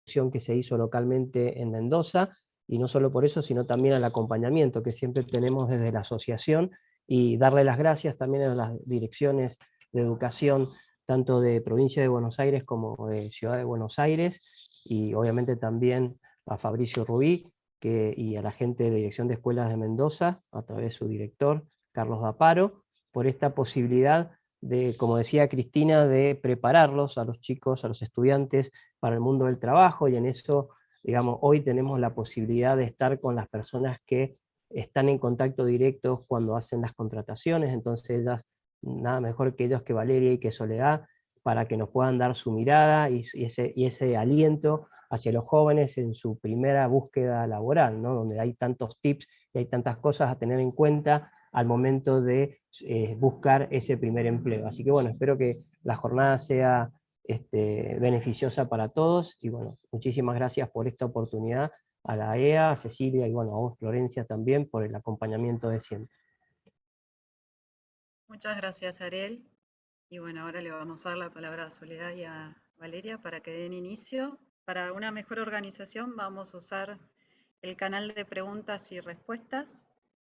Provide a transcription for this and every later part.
difusión que se hizo localmente en Mendoza, y no solo por eso, sino también al acompañamiento que siempre tenemos desde la asociación, y darle las gracias también a las direcciones de educación, tanto de Provincia de Buenos Aires como de Ciudad de Buenos Aires, y obviamente también a Fabricio Rubí, y a la gente de Dirección de Escuelas de Mendoza, a través de su director, Carlos Daparo, por esta posibilidad de, como decía Cristina, de prepararlos a los chicos, a los estudiantes, para el mundo del trabajo, y en eso, digamos, hoy tenemos la posibilidad de estar con las personas que están en contacto directo cuando hacen las contrataciones, entonces ellas, nada mejor que ellos, que Valeria y que Soledad, para que nos puedan dar su mirada y ese aliento hacia los jóvenes en su primera búsqueda laboral, ¿no? Donde hay tantos tips y hay tantas cosas a tener en cuenta al momento de buscar ese primer empleo. Así que bueno, espero que la jornada sea beneficiosa para todos, y bueno, muchísimas gracias por esta oportunidad a la EA, a Cecilia, y bueno, a vos, Florencia, también por el acompañamiento de siempre. Muchas gracias, Ariel. Y bueno, ahora le vamos a dar la palabra a Soledad y a Valeria para que den inicio. Para una mejor organización vamos a usar el canal de preguntas y respuestas,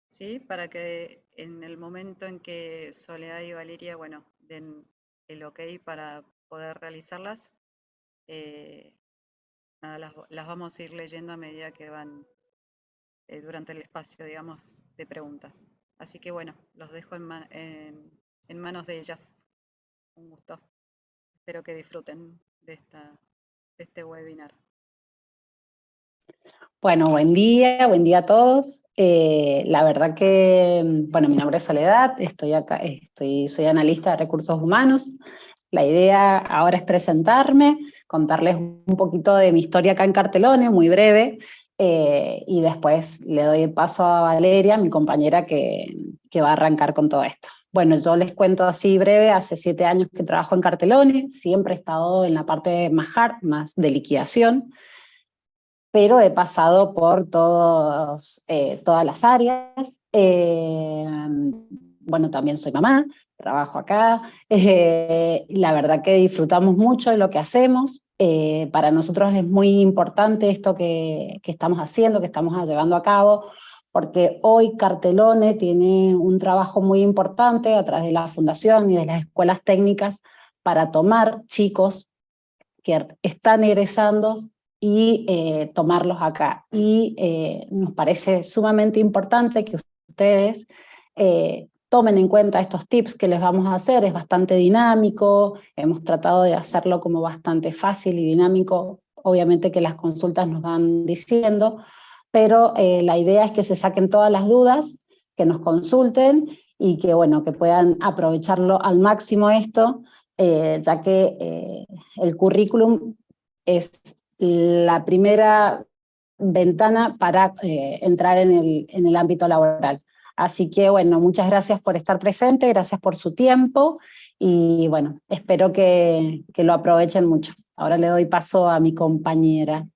¿sí? Para que en el momento en que Soledad y Valeria, bueno, den el ok para poder realizarlas, eh, nada, las vamos a ir leyendo a medida que van durante el espacio, digamos, de preguntas. Así que bueno, los dejo en manos de ellas. Un gusto. Espero que disfruten de este webinar. Bueno, buen día a todos. La verdad que, bueno, mi nombre es Soledad, estoy acá, soy analista de recursos humanos. La idea ahora es presentarme, contarles un poquito de mi historia acá en Cartelone, muy breve, y después le doy el paso a Valeria, mi compañera, que va a arrancar con todo esto. Bueno, yo les cuento así breve, hace 7 años que trabajo en Cartelone, siempre he estado en la parte más hard, más de liquidación, pero he pasado por todas las áreas. Bueno, también soy mamá, trabajo acá. La verdad que disfrutamos mucho de lo que hacemos. Para nosotros es muy importante esto que estamos haciendo, que estamos llevando a cabo, porque hoy Cartelone tiene un trabajo muy importante a través de la fundación y de las escuelas técnicas para tomar chicos que están egresando y tomarlos acá. Y nos parece sumamente importante que ustedes tomen en cuenta estos tips que les vamos a hacer. Es bastante dinámico, hemos tratado de hacerlo como bastante fácil y dinámico, obviamente que las consultas nos van diciendo, pero la idea es que se saquen todas las dudas, que nos consulten y que, bueno, que puedan aprovecharlo al máximo esto, ya que el currículum es la primera ventana para entrar en el ámbito laboral. Así que, bueno, muchas gracias por estar presente, gracias por su tiempo, y bueno, espero que lo aprovechen mucho. Ahora le doy paso a mi compañera.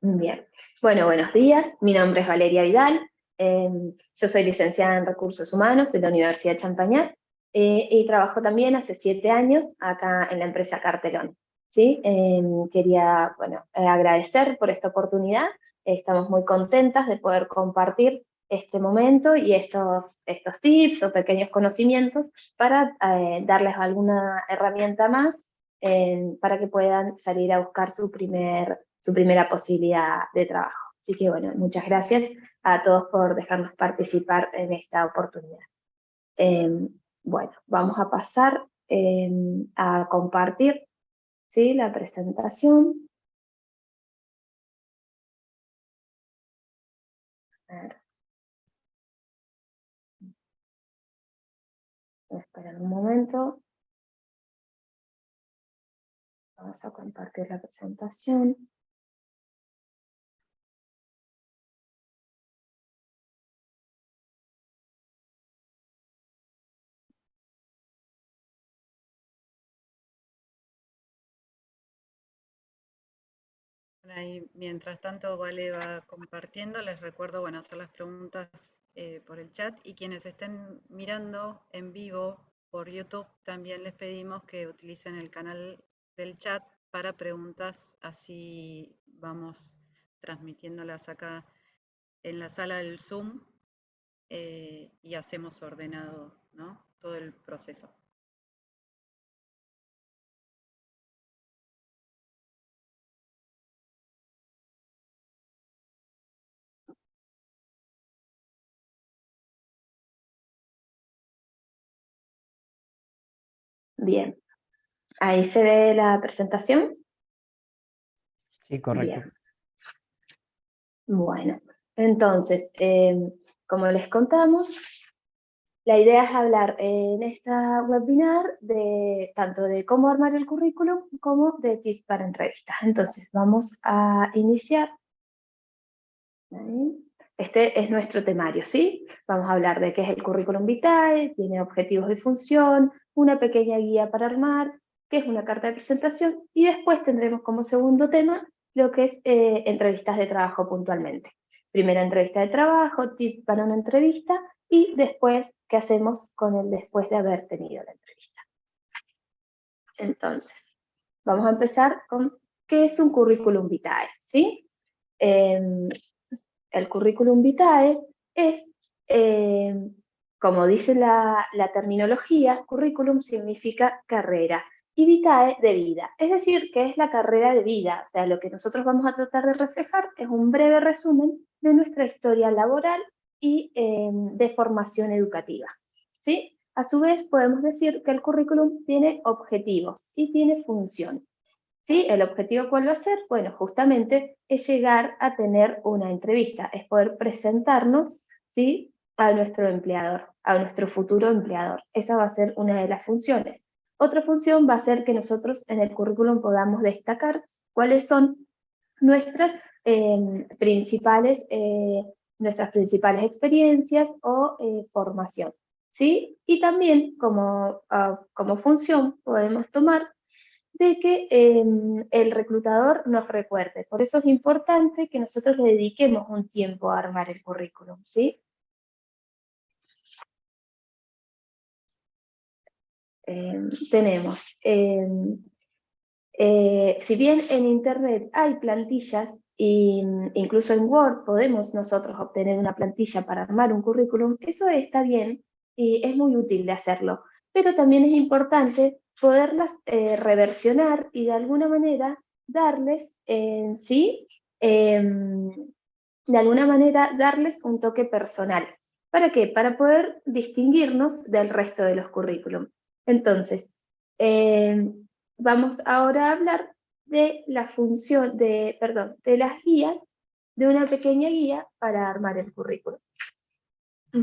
Bien, bueno, buenos días, mi nombre es Valeria Vidal, yo soy licenciada en Recursos Humanos de la Universidad de Champagnat, y trabajo también hace 7 años acá en la empresa Cartelone, ¿sí? Quería, bueno, agradecer por esta oportunidad, estamos muy contentas de poder compartir este momento y estos tips o pequeños conocimientos para darles alguna herramienta más para que puedan salir a buscar su primera posibilidad de trabajo. Así que bueno, muchas gracias a todos por dejarnos participar en esta oportunidad. Bueno, vamos a pasar a compartir, ¿sí?, la presentación. A ver. Voy a esperar un momento. Vamos a compartir la presentación. Ahí, mientras tanto, Vale va compartiendo. Les recuerdo, bueno, hacer las preguntas por el chat, y quienes estén mirando en vivo por YouTube también les pedimos que utilicen el canal del chat para preguntas, así vamos transmitiéndolas acá en la sala del Zoom y hacemos ordenado, ¿no?, todo el proceso. Bien, ahí se ve la presentación. Sí, correcto. Bien. Bueno, entonces, como les contamos, la idea es hablar en esta webinar tanto de cómo armar el currículum como de tips para entrevistas. Entonces, vamos a iniciar. Este es nuestro temario, ¿sí? Vamos a hablar de qué es el currículum vitae, tiene objetivos y función, una pequeña guía para armar, qué es una carta de presentación, y después tendremos como segundo tema lo que es entrevistas de trabajo puntualmente. Primera entrevista de trabajo, tips para una entrevista, y después qué hacemos con el después de haber tenido la entrevista. Entonces, vamos a empezar con qué es un currículum vitae, ¿sí? El currículum vitae es, como dice la terminología, currículum significa carrera, y vitae de vida, es decir, que es la carrera de vida, o sea, lo que nosotros vamos a tratar de reflejar es un breve resumen de nuestra historia laboral y de formación educativa, ¿sí? A su vez, podemos decir que el currículum tiene objetivos y tiene función. ¿Sí? ¿El objetivo cuál va a ser? Bueno, justamente es llegar a tener una entrevista, es poder presentarnos, ¿sí?, a nuestro empleador, a nuestro futuro empleador. Esa va a ser una de las funciones. Otra función va a ser que nosotros en el currículum podamos destacar cuáles son nuestras principales experiencias o formación, ¿sí? Y también como función podemos tomar de que el reclutador nos recuerde. Por eso es importante que nosotros le dediquemos un tiempo a armar el currículum, ¿sí? Tenemos, si bien en Internet hay plantillas, e incluso en Word podemos nosotros obtener una plantilla para armar un currículum, eso está bien y es muy útil de hacerlo, pero también es importante poderlas reversionar y de alguna manera darles, ¿sí? De alguna manera darles un toque personal. ¿Para qué? Para poder distinguirnos del resto de los currículum. Entonces, vamos ahora a hablar de la función, de las guías, de una pequeña guía para armar el currículum.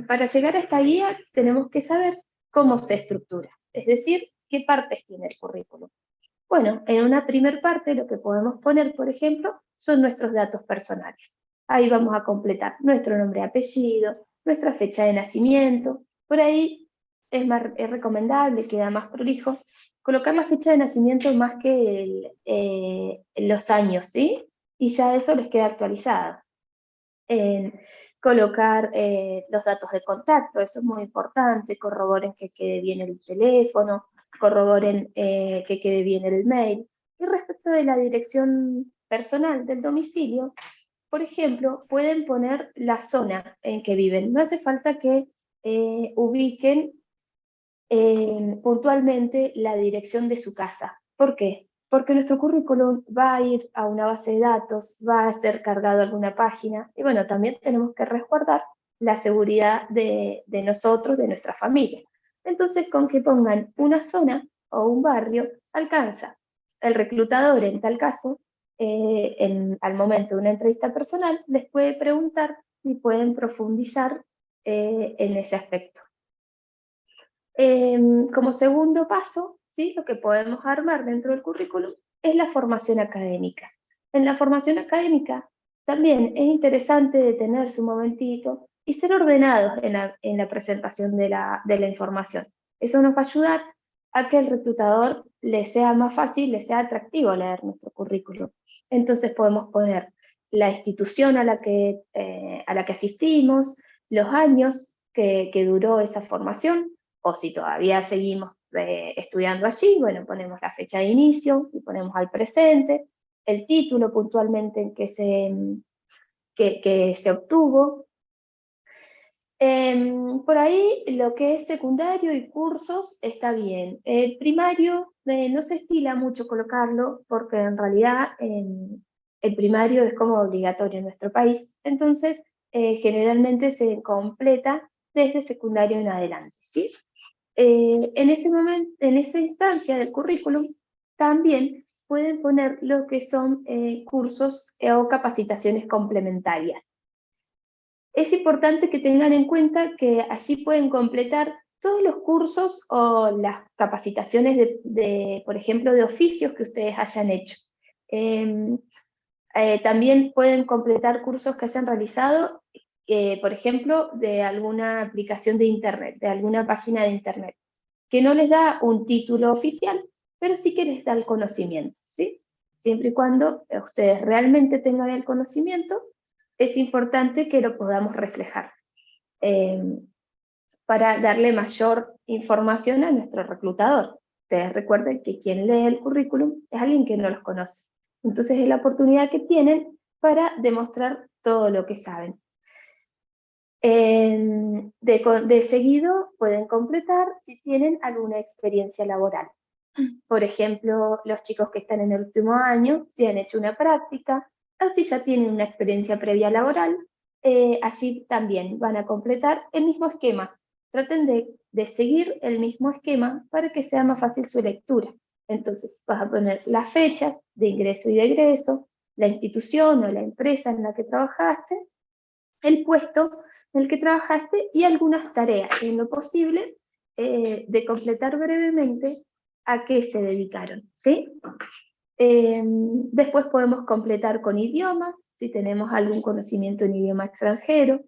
Para llegar a esta guía tenemos que saber cómo se estructura, es decir, qué partes tiene el currículum. Bueno, en una primer parte lo que podemos poner, por ejemplo, son nuestros datos personales. Ahí vamos a completar nuestro nombre y apellido, nuestra fecha de nacimiento. Por ahí es recomendable, queda más prolijo, colocar la fecha de nacimiento más que los años, ¿sí? Y ya eso les queda actualizado. Colocar los datos de contacto, eso es muy importante, corroboren que quede bien el teléfono, corroboren que quede bien el mail. Y respecto de la dirección personal del domicilio, por ejemplo, pueden poner la zona en que viven. No hace falta que ubiquen puntualmente la dirección de su casa. ¿Por qué? Porque nuestro currículum va a ir a una base de datos, va a ser cargado a alguna página, y bueno, también tenemos que resguardar la seguridad de nosotros, de nuestra familia. Entonces, con que pongan una zona o un barrio, alcanza. El reclutador, en tal caso, al momento de una entrevista personal, les puede preguntar y pueden profundizar en ese aspecto. Como segundo paso, ¿sí?, lo que podemos armar dentro del currículum es la formación académica. En la formación académica también es interesante detenerse un momentito y ser ordenados en la presentación de la información. Eso nos va a ayudar a que el reclutador le sea más fácil, le sea atractivo leer nuestro currículum. Entonces podemos poner la institución a la que asistimos, los años que duró esa formación, o si todavía seguimos estudiando allí, bueno, ponemos la fecha de inicio y ponemos al presente, el título puntualmente en que se obtuvo. Por ahí lo que es secundario y cursos está bien. El primario no se estila mucho colocarlo porque en realidad el primario es como obligatorio en nuestro país, entonces generalmente se completa desde secundario en adelante, ¿sí? En ese momento, en esa instancia del currículum, también pueden poner lo que son cursos o capacitaciones complementarias. Es importante que tengan en cuenta que allí pueden completar todos los cursos o las capacitaciones por ejemplo, de oficios que ustedes hayan hecho. También pueden completar cursos que hayan realizado, por ejemplo, de alguna aplicación de Internet, de alguna página de Internet, que no les da un título oficial, pero sí que les da el conocimiento, ¿sí? Siempre y cuando ustedes realmente tengan el conocimiento, es importante que lo podamos reflejar para darle mayor información a nuestro reclutador. Ustedes recuerden que quien lee el currículum es alguien que no los conoce. Entonces es la oportunidad que tienen para demostrar todo lo que saben. De seguido pueden completar si tienen alguna experiencia laboral. Por ejemplo, los chicos que están en el último año, si han hecho una práctica, o si ya tienen una experiencia previa laboral, así también van a completar el mismo esquema. Traten de seguir el mismo esquema para que sea más fácil su lectura. Entonces vas a poner las fechas de ingreso y de egreso, la institución o la empresa en la que trabajaste, el puesto en el que trabajaste y algunas tareas, en lo posible, de completar brevemente a qué se dedicaron, ¿sí? Después podemos completar con idiomas, si tenemos algún conocimiento en idioma extranjero.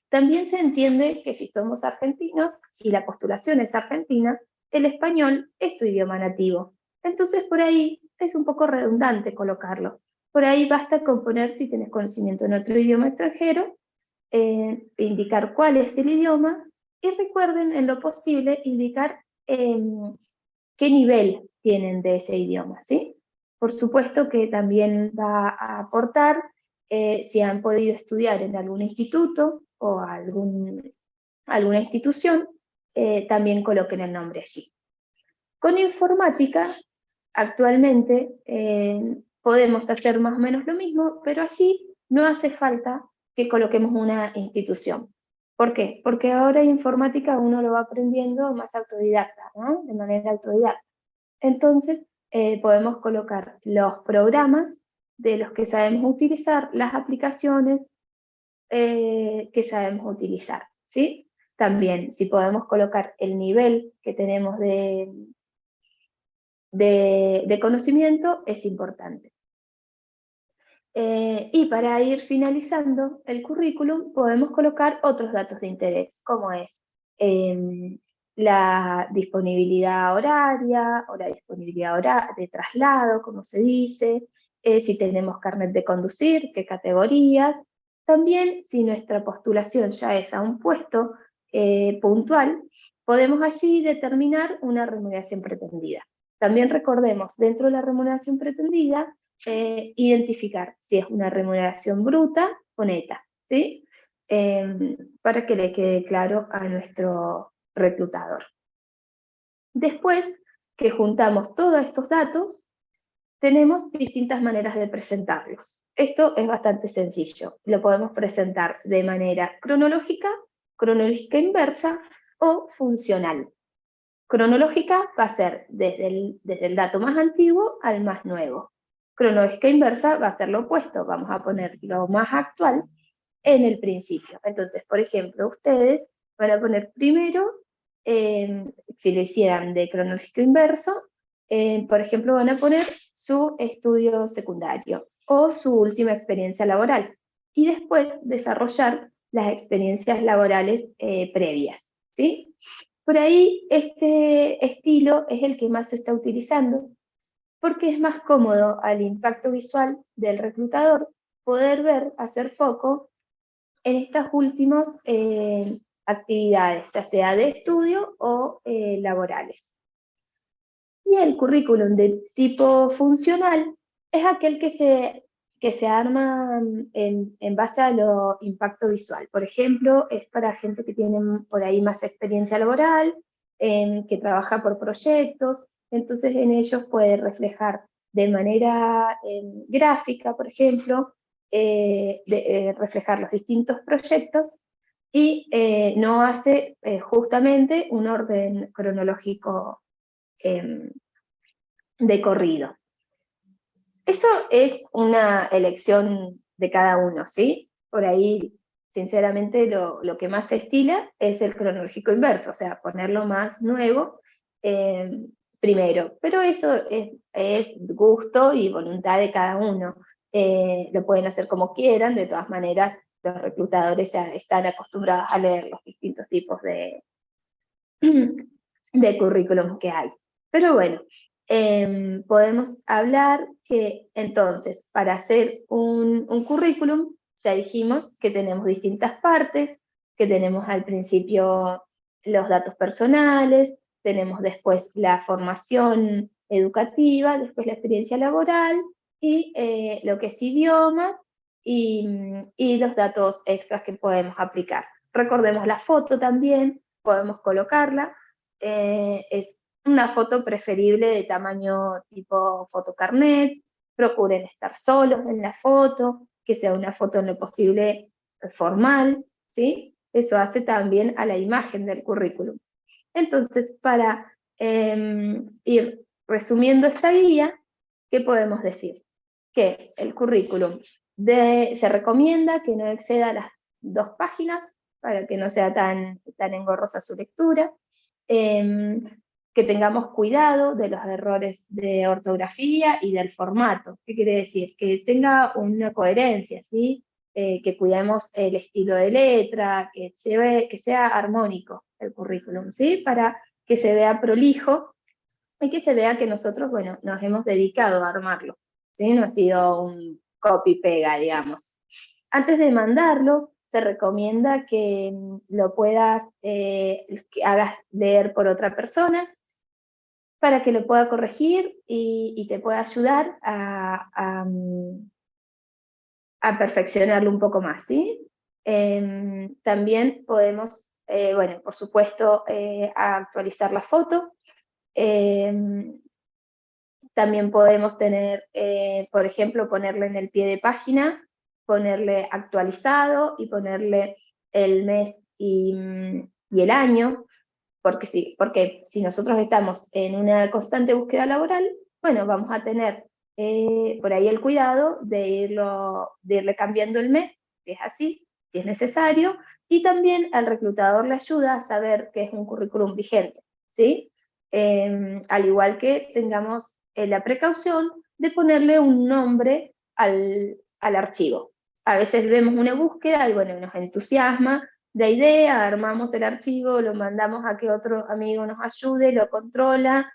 También se entiende que si somos argentinos y la postulación es argentina, el español es tu idioma nativo. Entonces por ahí es un poco redundante colocarlo. Por ahí basta con poner si tienes conocimiento en otro idioma extranjero, indicar cuál es el idioma, y recuerden en lo posible indicar qué nivel tienen de ese idioma, ¿sí? Por supuesto que también va a aportar si han podido estudiar en algún instituto o alguna institución, también coloquen el nombre allí. Con informática, actualmente podemos hacer más o menos lo mismo, pero allí no hace falta que coloquemos una institución. ¿Por qué? Porque ahora en informática uno lo va aprendiendo más autodidacta, ¿no? De manera autodidacta. Entonces, podemos colocar los programas de los que sabemos utilizar, las aplicaciones que sabemos utilizar, ¿sí? También, si podemos colocar el nivel que tenemos de conocimiento, es importante. Y para ir finalizando el currículum, podemos colocar otros datos de interés, como es la disponibilidad horaria, o la disponibilidad de traslado, como se dice, si tenemos carnet de conducir, qué categorías. También, si nuestra postulación ya es a un puesto puntual, podemos allí determinar una remuneración pretendida. También recordemos, dentro de la remuneración pretendida, identificar si es una remuneración bruta o neta, ¿sí? Para que le quede claro a nuestro reclutador. Después que juntamos todos estos datos, tenemos distintas maneras de presentarlos. Esto es bastante sencillo. Lo podemos presentar de manera cronológica inversa o funcional. Cronológica va a ser desde el dato más antiguo al más nuevo. Cronológica inversa va a ser lo opuesto, vamos a poner lo más actual en el principio. Entonces, por ejemplo, ustedes van a poner primero, si lo hicieran de cronológico inverso, por ejemplo, van a poner su estudio secundario o su última experiencia laboral, y después desarrollar las experiencias laborales previas, ¿sí? Por ahí este estilo es el que más se está utilizando, porque es más cómodo al impacto visual del reclutador poder ver, hacer foco en estos últimos actividades, ya sea de estudio o laborales. Y el currículum de tipo funcional es aquel que se arma en base a lo impacto visual. Por ejemplo, es para gente que tiene por ahí más experiencia laboral, que trabaja por proyectos, entonces en ellos puede reflejar de manera gráfica, por ejemplo, reflejar los distintos proyectos y no hace justamente un orden cronológico de corrido. Eso es una elección de cada uno, ¿sí? Por ahí, sinceramente, lo que más se estila es el cronológico inverso, o sea, ponerlo más nuevo primero. Pero eso es gusto y voluntad de cada uno. Lo pueden hacer como quieran, de todas maneras, los reclutadores ya están acostumbrados a leer los distintos tipos de currículum que hay. Pero bueno, podemos hablar que entonces para hacer un currículum ya dijimos que tenemos distintas partes, que tenemos al principio los datos personales, tenemos después la formación educativa, después la experiencia laboral y lo que es idioma y los datos extras que podemos aplicar. Recordemos la foto también, podemos colocarla, es una foto preferible de tamaño tipo fotocarnet, procuren estar solos en la foto, que sea una foto en lo posible formal, ¿sí? Eso hace también a la imagen del currículum. Entonces, para ir resumiendo esta guía, ¿qué podemos decir? Que el currículum se recomienda que no exceda las 2 páginas, para que no sea tan engorrosa su lectura, que tengamos cuidado de los errores de ortografía y del formato. ¿Qué quiere decir? Que tenga una coherencia, ¿sí? Que cuidemos el estilo de letra, que sea armónico el currículum, ¿sí? Para que se vea prolijo y que se vea que nosotros, bueno, nos hemos dedicado a armarlo, ¿sí? No ha sido un copy-pega, digamos. Antes de mandarlo, se recomienda que lo puedas, que hagas leer por otra persona, para que lo pueda corregir y te pueda ayudar a perfeccionarlo un poco más, ¿sí? También podemos, bueno, por supuesto, actualizar la foto. También podemos tener, por ejemplo, ponerle en el pie de página, ponerle actualizado y ponerle el mes y el año, porque si nosotros estamos en una constante búsqueda laboral, bueno, vamos a tener por ahí el cuidado de irle cambiando el mes, si es así, si es necesario, y también al reclutador le ayuda a saber que es un currículum vigente, ¿sí? Al igual que tengamos la precaución de ponerle un nombre al archivo. A veces vemos una búsqueda y bueno, nos entusiasma la idea, armamos el archivo, lo mandamos a que otro amigo nos ayude, lo controla,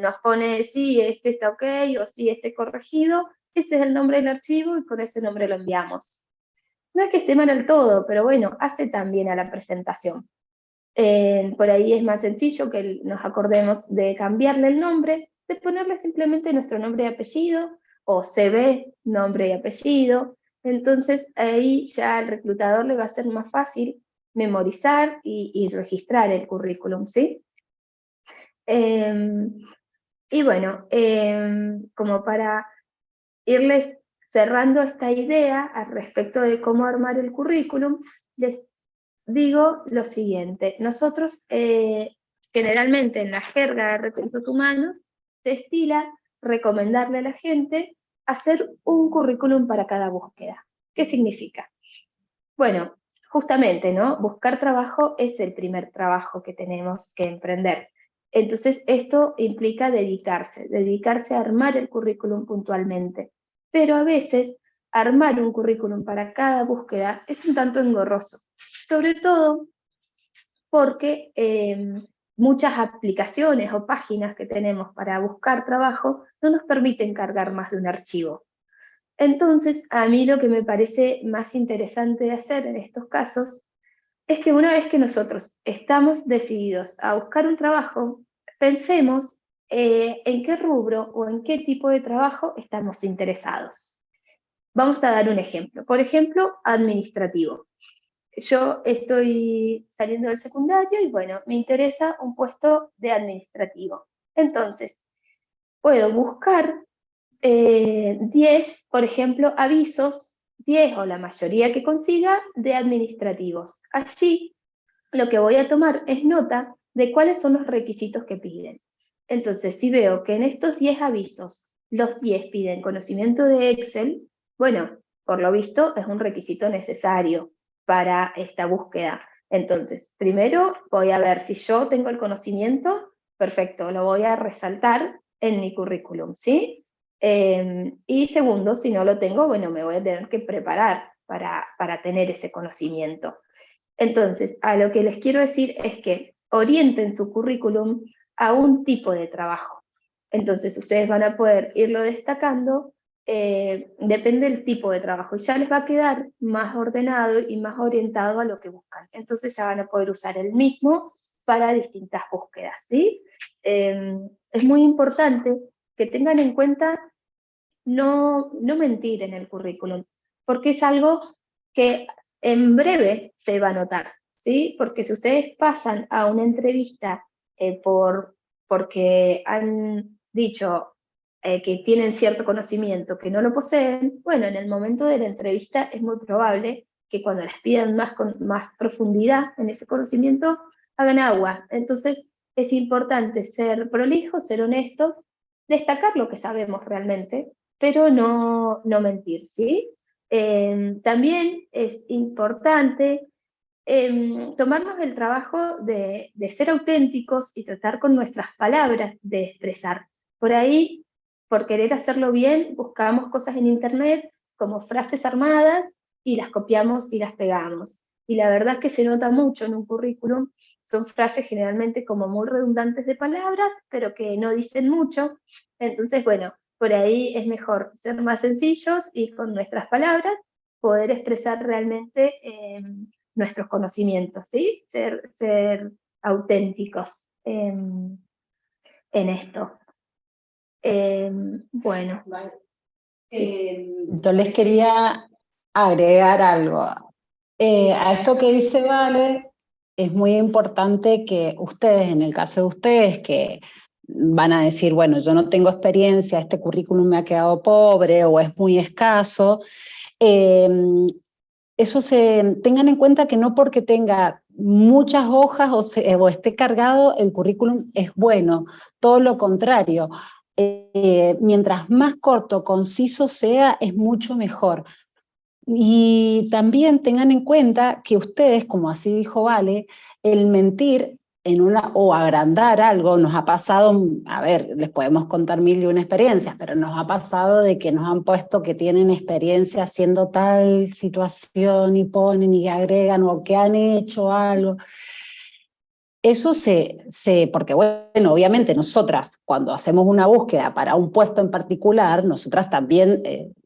nos pone sí, este está ok, o sí, este corregido, ese es el nombre del archivo y con ese nombre lo enviamos. No es que esté mal del todo, pero bueno, hace también a la presentación. Por ahí es más sencillo que nos acordemos de cambiarle el nombre, de ponerle simplemente nuestro nombre y apellido, o CV, nombre y apellido. Entonces ahí ya al reclutador le va a ser más fácil memorizar y registrar el currículum, ¿sí? Y bueno, como para irles cerrando esta idea al respecto de cómo armar el currículum, les digo lo siguiente. Nosotros, generalmente en la jerga de recursos humanos, se estila recomendarle a la gente hacer un currículum para cada búsqueda. ¿Qué significa? Bueno, justamente, ¿no? Buscar trabajo es el primer trabajo que tenemos que emprender. Entonces, esto implica dedicarse a armar el currículum puntualmente. Pero a veces, armar un currículum para cada búsqueda es un tanto engorroso. Sobre todo porque muchas aplicaciones o páginas que tenemos para buscar trabajo no nos permiten cargar más de un archivo. Entonces, a mí lo que me parece más interesante de hacer en estos casos es que una vez que nosotros estamos decididos a buscar un trabajo, pensemos en qué rubro o en qué tipo de trabajo estamos interesados. Vamos a dar un ejemplo. Por ejemplo, administrativo. Yo estoy saliendo del secundario y bueno, me interesa un puesto de administrativo. Entonces, puedo buscar 10, por ejemplo, avisos, 10 o la mayoría que consiga, de administrativos. Allí lo que voy a tomar es nota de cuáles son los requisitos que piden. Entonces, si veo que en estos 10 avisos, los 10 piden conocimiento de Excel, bueno, por lo visto es un requisito necesario para esta búsqueda. Entonces, primero voy a ver si yo tengo el conocimiento, perfecto, lo voy a resaltar en mi currículum, ¿sí? Y segundo, si no lo tengo, bueno, me voy a tener que preparar para tener ese conocimiento. Entonces, a lo que les quiero decir es que orienten su currículum a un tipo de trabajo. Entonces, ustedes van a poder irlo destacando, depende del tipo de trabajo, y ya les va a quedar más ordenado y más orientado a lo que buscan. Entonces ya van a poder usar el mismo para distintas búsquedas, ¿sí? Es muy importante que tengan en cuenta no mentir en el currículum, porque es algo que en breve se va a notar, ¿sí? Porque si ustedes pasan a una entrevista porque han dicho que tienen cierto conocimiento que no lo poseen, bueno, en el momento de la entrevista es muy probable que cuando les pidan más profundidad en ese conocimiento, hagan agua. Entonces, es importante ser prolijos, ser honestos, destacar lo que sabemos realmente, pero no mentir, ¿sí? También es importante tomarnos el trabajo de ser auténticos y tratar con nuestras palabras de expresar. Por ahí, por querer hacerlo bien, buscamos cosas en internet como frases armadas y las copiamos y las pegamos. Y la verdad es que se nota mucho en un currículum, son frases generalmente como muy redundantes de palabras, pero que no dicen mucho. Entonces, bueno, por ahí es mejor ser más sencillos y con nuestras palabras poder expresar realmente nuestros conocimientos, ¿sí? Ser auténticos en esto. Bueno. Yo les quería agregar algo. A esto que dice Vale, es muy importante que ustedes, en el caso de ustedes, que van a decir, bueno, yo no tengo experiencia, este currículum me ha quedado pobre o es muy escaso, eso tengan en cuenta que no porque tenga muchas hojas o esté cargado, el currículum es bueno, todo lo contrario. Mientras más corto, conciso sea, es mucho mejor. Y también tengan en cuenta que ustedes, como así dijo Vale, el mentir o agrandar algo, nos ha pasado, a ver, les podemos contar 1001 experiencias, pero nos ha pasado de que nos han puesto que tienen experiencia haciendo tal situación y ponen y agregan o que han hecho algo. Eso porque bueno, obviamente nosotras cuando hacemos una búsqueda para un puesto en particular, nosotras también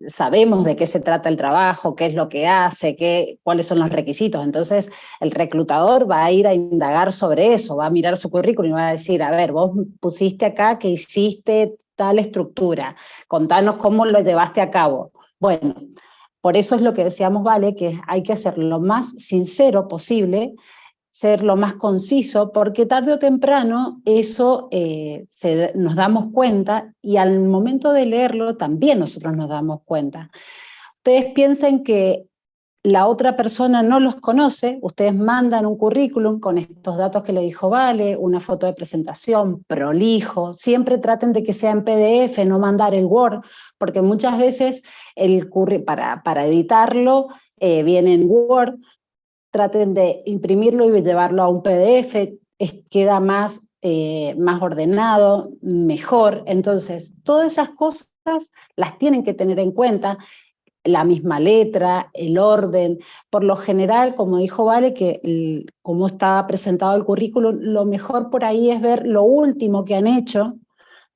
sabemos de qué se trata el trabajo, qué es lo que hace, cuáles son los requisitos. Entonces el reclutador va a ir a indagar sobre eso, va a mirar su currículum y va a decir, a ver, vos pusiste acá que hiciste tal estructura, contanos cómo lo llevaste a cabo. Bueno, por eso es lo que decíamos, Vale, que hay que ser lo más sincero posible, ser lo más conciso, porque tarde o temprano eso nos damos cuenta y al momento de leerlo también nosotros nos damos cuenta. Ustedes piensen que la otra persona no los conoce, ustedes mandan un currículum con estos datos que le dijo Vale, una foto de presentación, prolijo, siempre traten de que sea en PDF, no mandar el Word, porque muchas veces para editarlo viene en Word, traten de imprimirlo y llevarlo a un PDF, queda más ordenado, mejor. Entonces, todas esas cosas las tienen que tener en cuenta, la misma letra, el orden. Por lo general, como dijo Vale, que como está presentado el currículum, lo mejor por ahí es ver lo último que han hecho,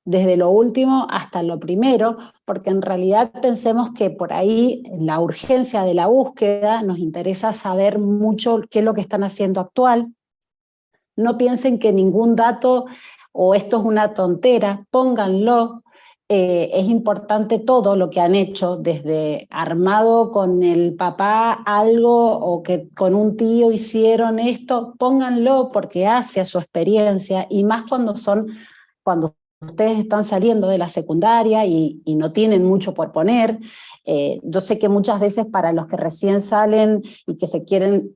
desde lo último hasta lo primero, porque en realidad pensemos que por ahí la urgencia de la búsqueda nos interesa saber mucho qué es lo que están haciendo actual. No piensen que ningún dato o esto es una tontera, pónganlo. Es importante todo lo que han hecho, desde armado con el papá algo o que con un tío hicieron esto, pónganlo porque hace a su experiencia, y más cuando ustedes están saliendo de la secundaria y no tienen mucho por poner. Yo sé que muchas veces para los que recién salen y que se quieren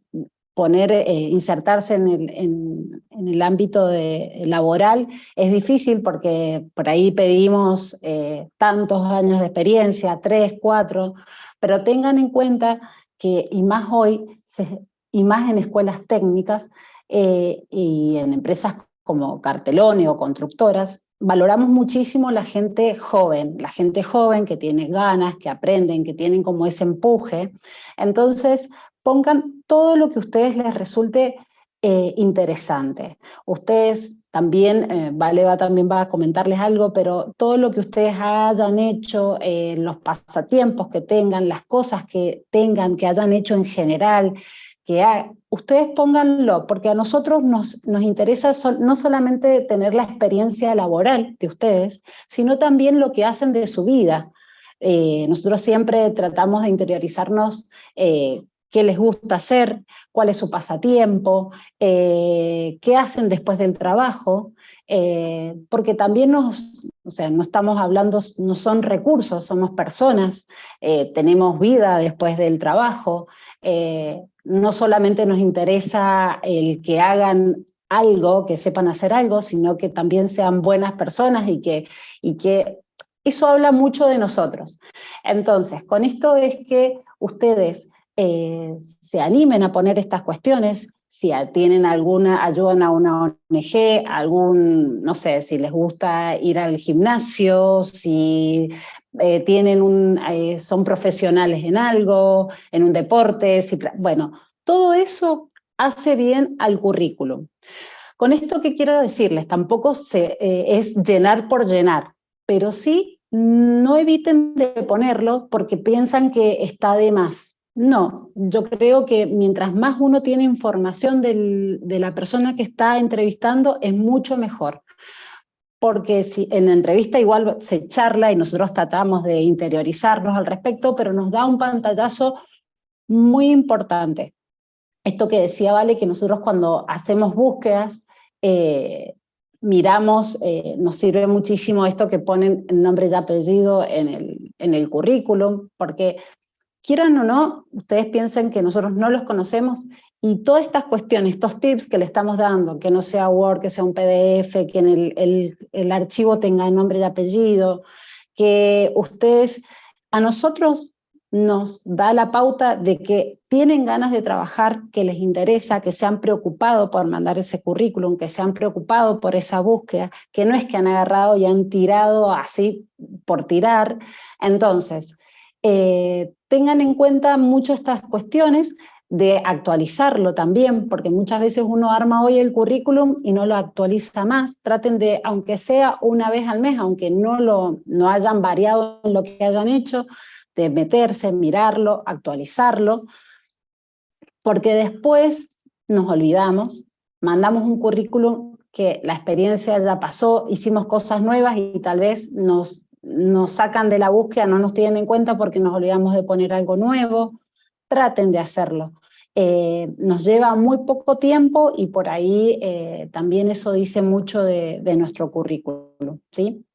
insertarse en el ámbito laboral, es difícil porque por ahí pedimos tantos años de experiencia, 3, 4, pero tengan en cuenta que, y más hoy, y más en escuelas técnicas y en empresas como Cartelone o constructoras, valoramos muchísimo la gente joven que tiene ganas, que aprenden, que tienen como ese empuje. Entonces, pongan todo lo que a ustedes les resulte interesante. Ustedes también, Vale también va a comentarles algo, pero todo lo que ustedes hayan hecho, los pasatiempos que tengan, las cosas que tengan, que hayan hecho en general, ustedes pónganlo, porque a nosotros nos interesa no solamente tener la experiencia laboral de ustedes, sino también lo que hacen de su vida. Nosotros siempre tratamos de interiorizarnos qué les gusta hacer, cuál es su pasatiempo, qué hacen después del trabajo, porque también no estamos hablando, no son recursos, somos personas, tenemos vida después del trabajo, no solamente nos interesa el que hagan algo, que sepan hacer algo, sino que también sean buenas personas y que eso habla mucho de nosotros. Entonces, con esto es que ustedes se animen a poner estas cuestiones, si tienen ayudan a una ONG, no sé, si les gusta ir al gimnasio, si son profesionales en algo, en un deporte, bueno, todo eso hace bien al currículum. Con esto, ¿qué quiero decirles? Tampoco es llenar por llenar, pero sí no eviten de ponerlo porque piensan que está de más. No, yo creo que mientras más uno tiene información de la persona que está entrevistando, es mucho mejor. Porque si en la entrevista igual se charla y nosotros tratamos de interiorizarnos al respecto, pero nos da un pantallazo muy importante. Esto que decía Vale, que nosotros cuando hacemos búsquedas, miramos, nos sirve muchísimo esto que ponen el nombre y apellido en el currículum, porque quieran o no, ustedes piensen que nosotros no los conocemos, y todas estas cuestiones, estos tips que le estamos dando, que no sea Word, que sea un PDF, que en el archivo tenga nombre y apellido, que ustedes, a nosotros nos da la pauta de que tienen ganas de trabajar, que les interesa, que se han preocupado por mandar ese currículum, que se han preocupado por esa búsqueda, que no es que han agarrado y han tirado así por tirar. Entonces, tengan en cuenta mucho estas cuestiones de actualizarlo también, porque muchas veces uno arma hoy el currículum y no lo actualiza más. Traten de, aunque sea una vez al mes, aunque no hayan variado en lo que hayan hecho, de meterse, mirarlo, actualizarlo, porque después nos olvidamos, mandamos un currículum que la experiencia ya pasó, hicimos cosas nuevas y tal vez nos sacan de la búsqueda, no nos tienen en cuenta porque nos olvidamos de poner algo nuevo. Traten de hacerlo. Nos lleva muy poco tiempo y por ahí también eso dice mucho de nuestro currículum, ¿sí?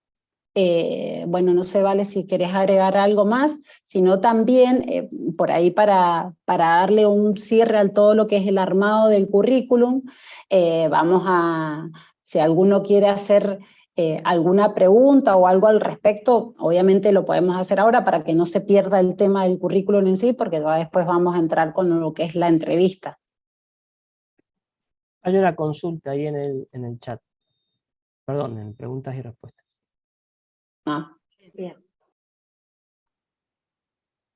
Bueno, no sé, Vale, si querés agregar algo más, sino también por ahí para darle un cierre a todo lo que es el armado del currículum, si alguno quiere hacer alguna pregunta o algo al respecto, obviamente lo podemos hacer ahora para que no se pierda el tema del currículum en sí, porque ya después vamos a entrar con lo que es la entrevista. Hay una consulta ahí en el chat. Perdón, en preguntas y respuestas. Bien.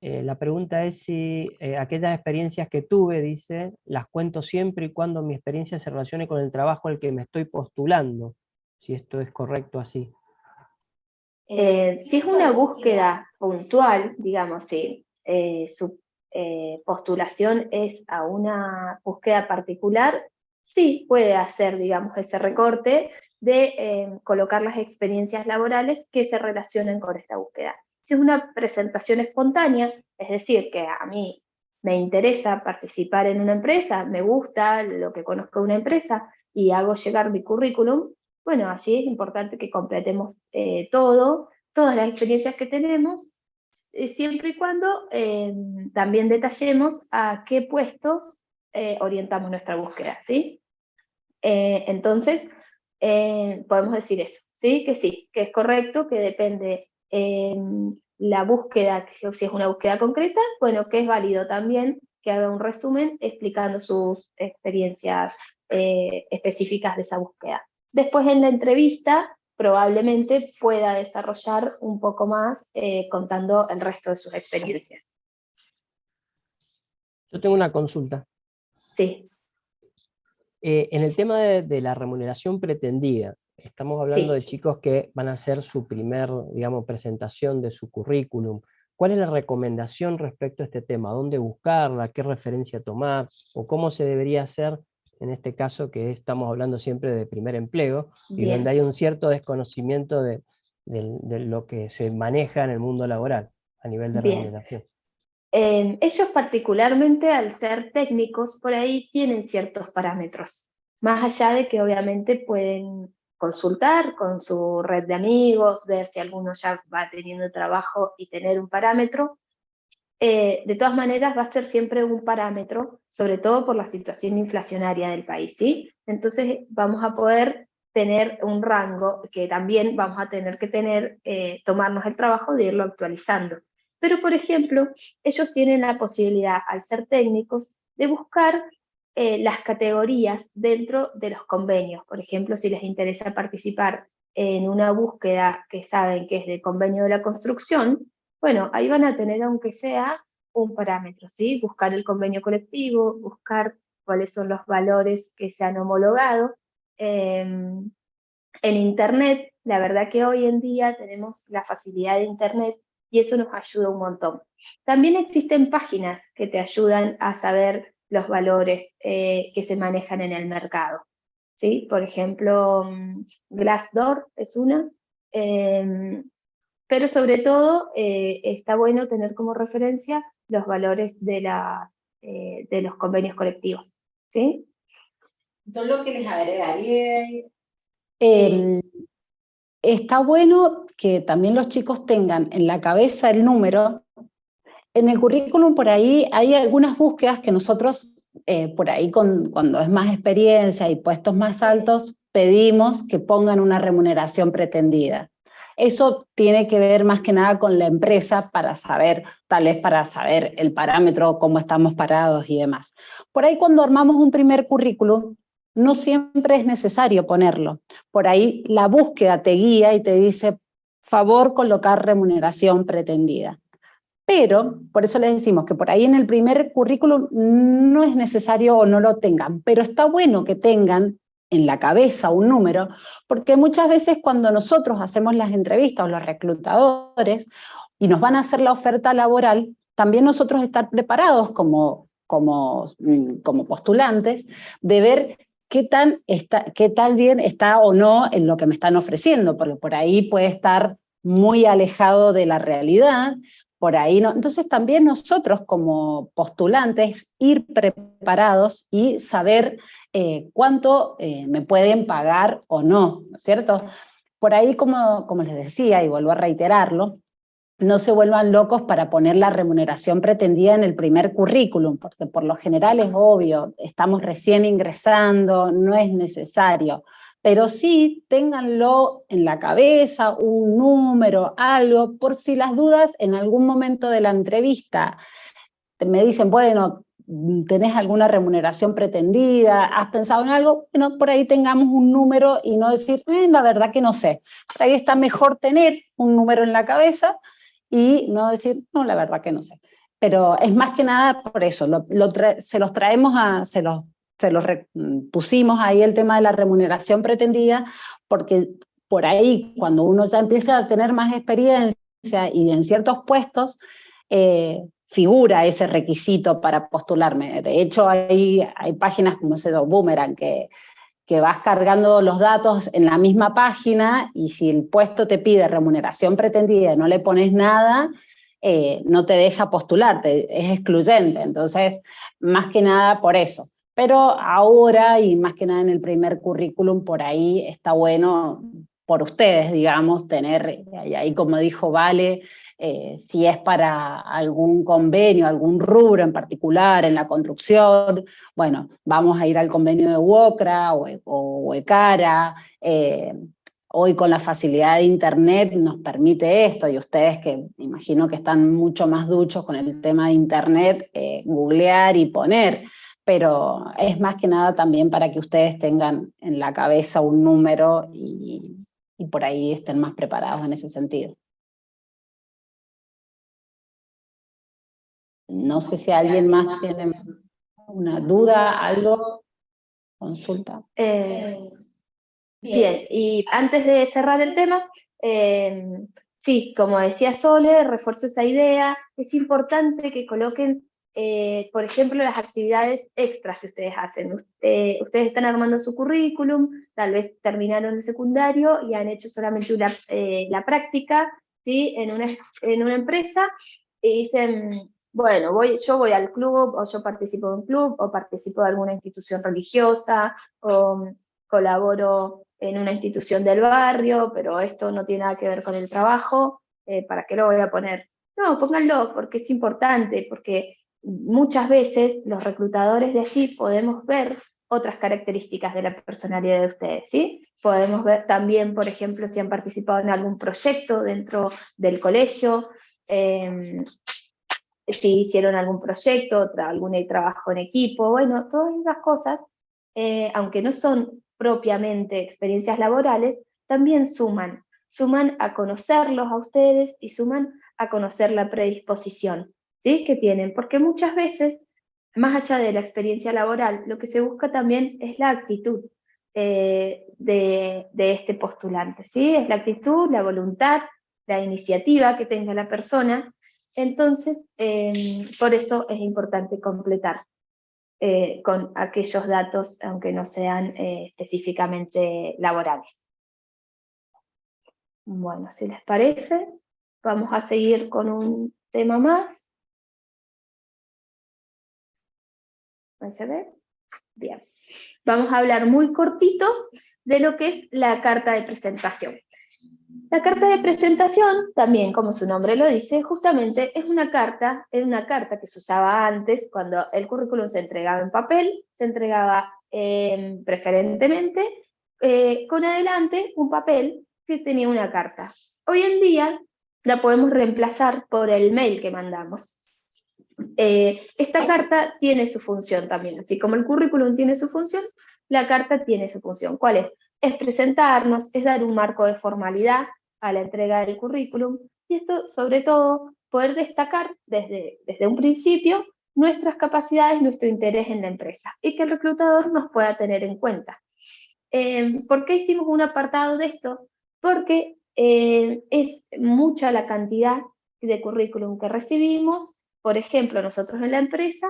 La pregunta es si aquellas experiencias que tuve, dice, las cuento siempre y cuando mi experiencia se relacione con el trabajo al que me estoy postulando, si esto es correcto así. Si es una búsqueda puntual, digamos, si su postulación es a una búsqueda particular, sí puede hacer, digamos, ese recorte de colocar las experiencias laborales que se relacionen con esta búsqueda. Si es una presentación espontánea, es decir, que a mí me interesa participar en una empresa, me gusta lo que conozco de una empresa y hago llegar mi currículum, bueno, allí es importante que completemos todas las experiencias que tenemos, siempre y cuando también detallemos a qué puestos orientamos nuestra búsqueda, ¿sí? Entonces, podemos decir eso, ¿sí? Que es correcto, que depende la búsqueda, si es una búsqueda concreta, bueno, que es válido también que haga un resumen explicando sus experiencias específicas de esa búsqueda. Después en la entrevista probablemente pueda desarrollar un poco más contando el resto de sus experiencias. Yo tengo una consulta. Sí. En el tema de la remuneración pretendida, estamos hablando de chicos que van a hacer su primer, digamos, presentación de su currículum. ¿Cuál es la recomendación respecto a este tema? ¿Dónde buscarla? ¿Qué referencia tomar? ¿O cómo se debería hacer en este caso que estamos hablando siempre de primer empleo y donde hay un cierto desconocimiento de lo que se maneja en el mundo laboral a nivel de remuneración? Ellos particularmente, al ser técnicos, por ahí tienen ciertos parámetros, más allá de que obviamente pueden consultar con su red de amigos, ver si alguno ya va teniendo trabajo y tener un parámetro. De todas maneras va a ser siempre un parámetro, sobre todo por la situación inflacionaria del país, ¿sí? Entonces vamos a poder tener un rango que también vamos a tener que tomarnos el trabajo de irlo actualizando. Pero, por ejemplo, ellos tienen la posibilidad, al ser técnicos, de buscar las categorías dentro de los convenios. Por ejemplo, si les interesa participar en una búsqueda que saben que es del convenio de la construcción, bueno, ahí van a tener, aunque sea, un parámetro, ¿sí? Buscar el convenio colectivo, buscar cuáles son los valores que se han homologado. En Internet, la verdad que hoy en día tenemos la facilidad de Internet y eso nos ayuda un montón. También existen páginas que te ayudan a saber los valores que se manejan en el mercado, ¿sí? Por ejemplo, Glassdoor es una, pero sobre todo está bueno tener como referencia los valores de los convenios colectivos, ¿sí? Yo lo que les agregaría, está bueno que también los chicos tengan en la cabeza el número. En el currículum por ahí hay algunas búsquedas que nosotros por ahí cuando es más experiencia y puestos más altos pedimos que pongan una remuneración pretendida. Eso tiene que ver más que nada con la empresa para saber, tal vez para saber el parámetro, cómo estamos parados y demás. Por ahí cuando armamos un primer currículum, no siempre es necesario ponerlo. Por ahí la búsqueda te guía y te dice, favor colocar remuneración pretendida. Pero, por eso les decimos que por ahí en el primer currículum no es necesario o no lo tengan, pero está bueno que tengan en la cabeza un número, porque muchas veces cuando nosotros hacemos las entrevistas o los reclutadores y nos van a hacer la oferta laboral, también nosotros estar preparados como postulantes de ver qué tal bien está o no en lo que me están ofreciendo, porque por ahí puede estar muy alejado de la realidad, por ahí no. Entonces también nosotros como postulantes ir preparados y saber cuánto me pueden pagar o no, ¿no es cierto? Por ahí, como les decía, y vuelvo a reiterarlo, no se vuelvan locos para poner la remuneración pretendida en el primer currículum, porque por lo general es obvio, estamos recién ingresando, no es necesario. Pero sí, ténganlo en la cabeza, un número, algo, por si las dudas en algún momento de la entrevista me dicen, bueno, ¿tenés alguna remuneración pretendida? ¿Has pensado en algo? Bueno, por ahí tengamos un número y no decir, la verdad que no sé. Por ahí está mejor tener un número en la cabeza y no decir, no, la verdad que no sé. Pero es más que nada por eso, se los traemos se los pusimos ahí el tema de la remuneración pretendida, porque por ahí, cuando uno ya empieza a tener más experiencia y en ciertos puestos, figura ese requisito para postularme. De hecho, hay páginas como Boomerang que vas cargando los datos en la misma página, y si el puesto te pide remuneración pretendida y no le pones nada, no te deja postularte, es excluyente. Entonces, más que nada por eso. Pero ahora, y más que nada en el primer currículum, por ahí está bueno, por ustedes, digamos, tener, y ahí como dijo Vale, si es para algún convenio, algún rubro en particular, en la construcción, bueno, vamos a ir al convenio de WOCRA o ECARA. Hoy con la facilidad de internet nos permite esto, y ustedes que imagino que están mucho más duchos con el tema de internet, googlear y poner, pero es más que nada también para que ustedes tengan en la cabeza un número y por ahí estén más preparados en ese sentido. No sé si alguien más tiene una duda, algo, consulta. Bien, y antes de cerrar el tema, sí, como decía Sole, refuerzo esa idea, es importante que coloquen, por ejemplo, las actividades extras que ustedes hacen. Ustedes están armando su currículum, tal vez terminaron el secundario y han hecho solamente la práctica, ¿sí? en una empresa, y dicen, bueno, yo voy al club, o yo participo de un club, o participo de alguna institución religiosa, o colaboro en una institución del barrio, pero esto no tiene nada que ver con el trabajo, ¿para qué lo voy a poner? No, pónganlo, porque es importante, porque muchas veces los reclutadores de allí podemos ver otras características de la personalidad de ustedes, ¿sí? Podemos ver también, por ejemplo, si han participado en algún proyecto dentro del colegio, si hicieron algún proyecto, algún trabajo en equipo, bueno, todas esas cosas, aunque no son propiamente experiencias laborales, también suman a conocerlos a ustedes y suman a conocer la predisposición, ¿sí? que tienen, porque muchas veces, más allá de la experiencia laboral, lo que se busca también es la actitud de este postulante, ¿sí? Es la actitud, la voluntad, la iniciativa que tenga la persona. Entonces, por eso es importante completar con aquellos datos, aunque no sean específicamente laborales. Bueno, si les parece, vamos a seguir con un tema más. ¿Se ve? Bien. Vamos a hablar muy cortito de lo que es la carta de presentación. La carta de presentación, también como su nombre lo dice, justamente es una carta que se usaba antes, cuando el currículum se entregaba en papel, se entregaba preferentemente con adelante un papel que tenía una carta. Hoy en día la podemos reemplazar por el mail que mandamos. Esta carta tiene su función también, así como el currículum tiene su función, la carta tiene su función. ¿Cuál es? Es presentarnos, es dar un marco de formalidad a la entrega del currículum, y esto, sobre todo, poder destacar desde un principio nuestras capacidades, nuestro interés en la empresa, y que el reclutador nos pueda tener en cuenta. ¿Por qué hicimos un apartado de esto? Porque es mucha la cantidad de currículum que recibimos, por ejemplo, nosotros en la empresa,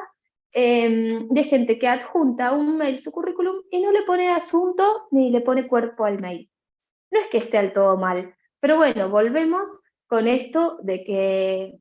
de gente que adjunta un mail su currículum y no le pone asunto ni le pone cuerpo al mail. No es que esté al todo mal, pero bueno, volvemos con esto de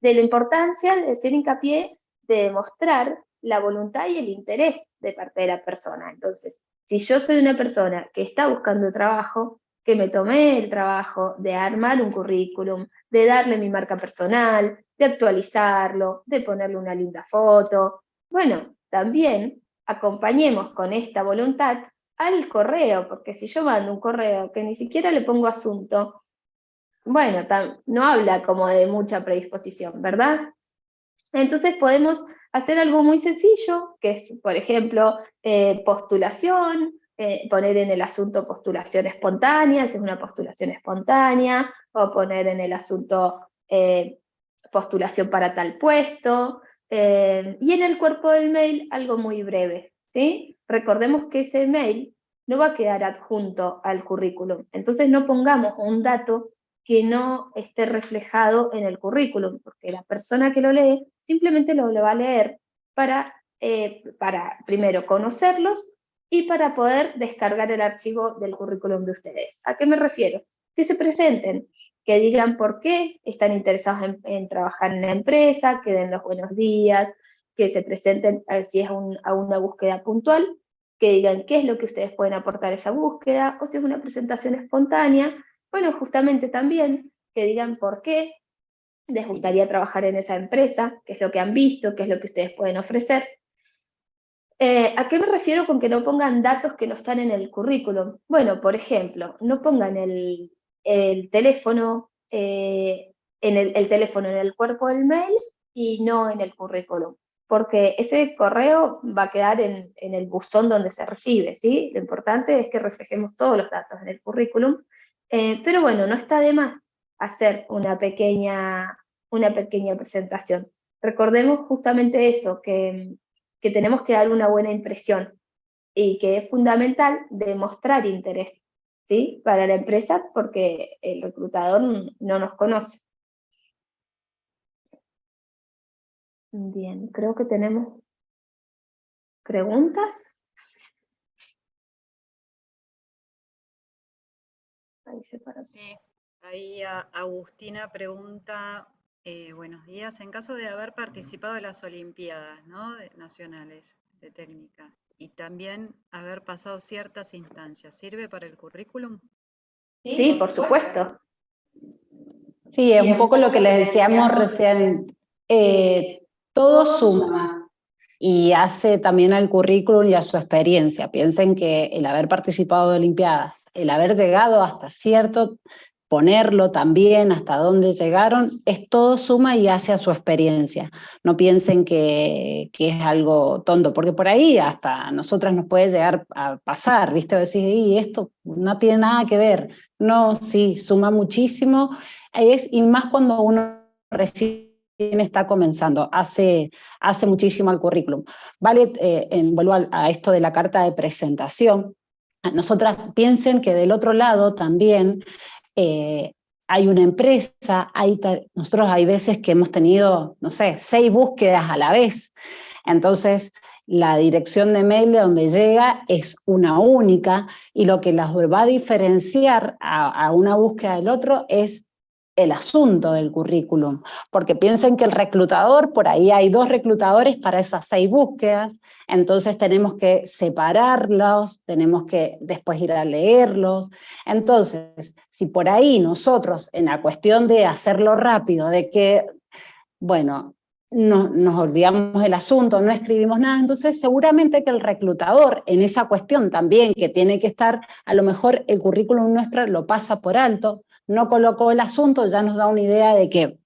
la importancia de hacer hincapié, de demostrar la voluntad y el interés de parte de la persona. Entonces, si yo soy una persona que está buscando trabajo, que me tomé el trabajo de armar un currículum, de darle mi marca personal, de actualizarlo, de ponerle una linda foto, bueno, también acompañemos con esta voluntad al correo, porque si yo mando un correo que ni siquiera le pongo asunto, bueno, no habla como de mucha predisposición, ¿verdad? Entonces podemos hacer algo muy sencillo, que es, por ejemplo, postulación, poner en el asunto postulación espontánea, si es una postulación espontánea, o poner en el asunto postulación para tal puesto, y en el cuerpo del mail algo muy breve, ¿sí? Recordemos que ese mail no va a quedar adjunto al currículum. Entonces no pongamos un dato que no esté reflejado en el currículum, porque la persona que lo lee simplemente lo va a leer para primero conocerlos y para poder descargar el archivo del currículum de ustedes. ¿A qué me refiero? Que se presenten, que digan por qué están interesados en trabajar en la empresa, que den los buenos días, que se presenten si es a una búsqueda puntual, que digan qué es lo que ustedes pueden aportar a esa búsqueda, o si es una presentación espontánea, bueno, justamente también que digan por qué les gustaría trabajar en esa empresa, qué es lo que han visto, qué es lo que ustedes pueden ofrecer. ¿A qué me refiero con que no pongan datos que no están en el currículum? Bueno, por ejemplo, no pongan el teléfono, el teléfono en el cuerpo del mail y no en el currículum, porque ese correo va a quedar en el buzón donde se recibe, ¿sí? Lo importante es que reflejemos todos los datos en el currículum, pero bueno, no está de más hacer una pequeña presentación. Recordemos justamente eso, que tenemos que dar una buena impresión y que es fundamental demostrar interés, ¿sí? Para la empresa, porque el reclutador no nos conoce. Bien, creo que tenemos preguntas. Ahí se para. Sí, ahí Agustina pregunta, buenos días, en caso de haber participado en las Olimpiadas, ¿no? Nacionales de técnica y también haber pasado ciertas instancias, ¿sirve para el currículum? Sí, por supuesto. Sí, es un poco lo que les decíamos recién, todo suma y hace también al currículum y a su experiencia. Piensen que el haber participado de Olimpiadas, el haber llegado hasta cierto, ponerlo también hasta dónde llegaron, es todo suma y hace a su experiencia. No piensen que es algo tonto, porque por ahí hasta a nosotras nos puede llegar a pasar, ¿viste? Decir, y esto no tiene nada que ver. No, sí, suma muchísimo. Y más cuando uno recién está comenzando, hace muchísimo al currículum. Vale, vuelvo a esto de la carta de presentación. Nosotras piensen que del otro lado también hay una empresa, nosotros hay veces que hemos tenido, no sé, 6 búsquedas a la vez. Entonces, la dirección de mail de donde llega es una única, y lo que las va a diferenciar a una búsqueda del otro es el asunto del currículum, porque piensen que el reclutador, por ahí hay 2 reclutadores para esas 6 búsquedas, entonces tenemos que separarlos, tenemos que después ir a leerlos. Entonces, si por ahí nosotros, en la cuestión de hacerlo rápido, de que, bueno, nos olvidamos del asunto, no escribimos nada, entonces seguramente que el reclutador en esa cuestión también, que tiene que estar, a lo mejor el currículum nuestro lo pasa por alto, no colocó el asunto, ya nos da una idea de que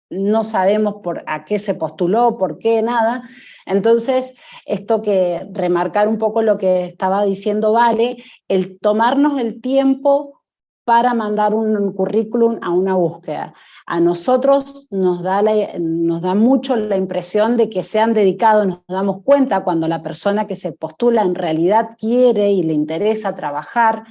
no sabemos a qué se postuló, por qué, nada. Entonces, esto que remarcar un poco lo que estaba diciendo Vale, el tomarnos el tiempo para mandar un currículum a una búsqueda. A nosotros nos da mucho la impresión de que se han dedicado, nos damos cuenta cuando la persona que se postula en realidad quiere y le interesa trabajar,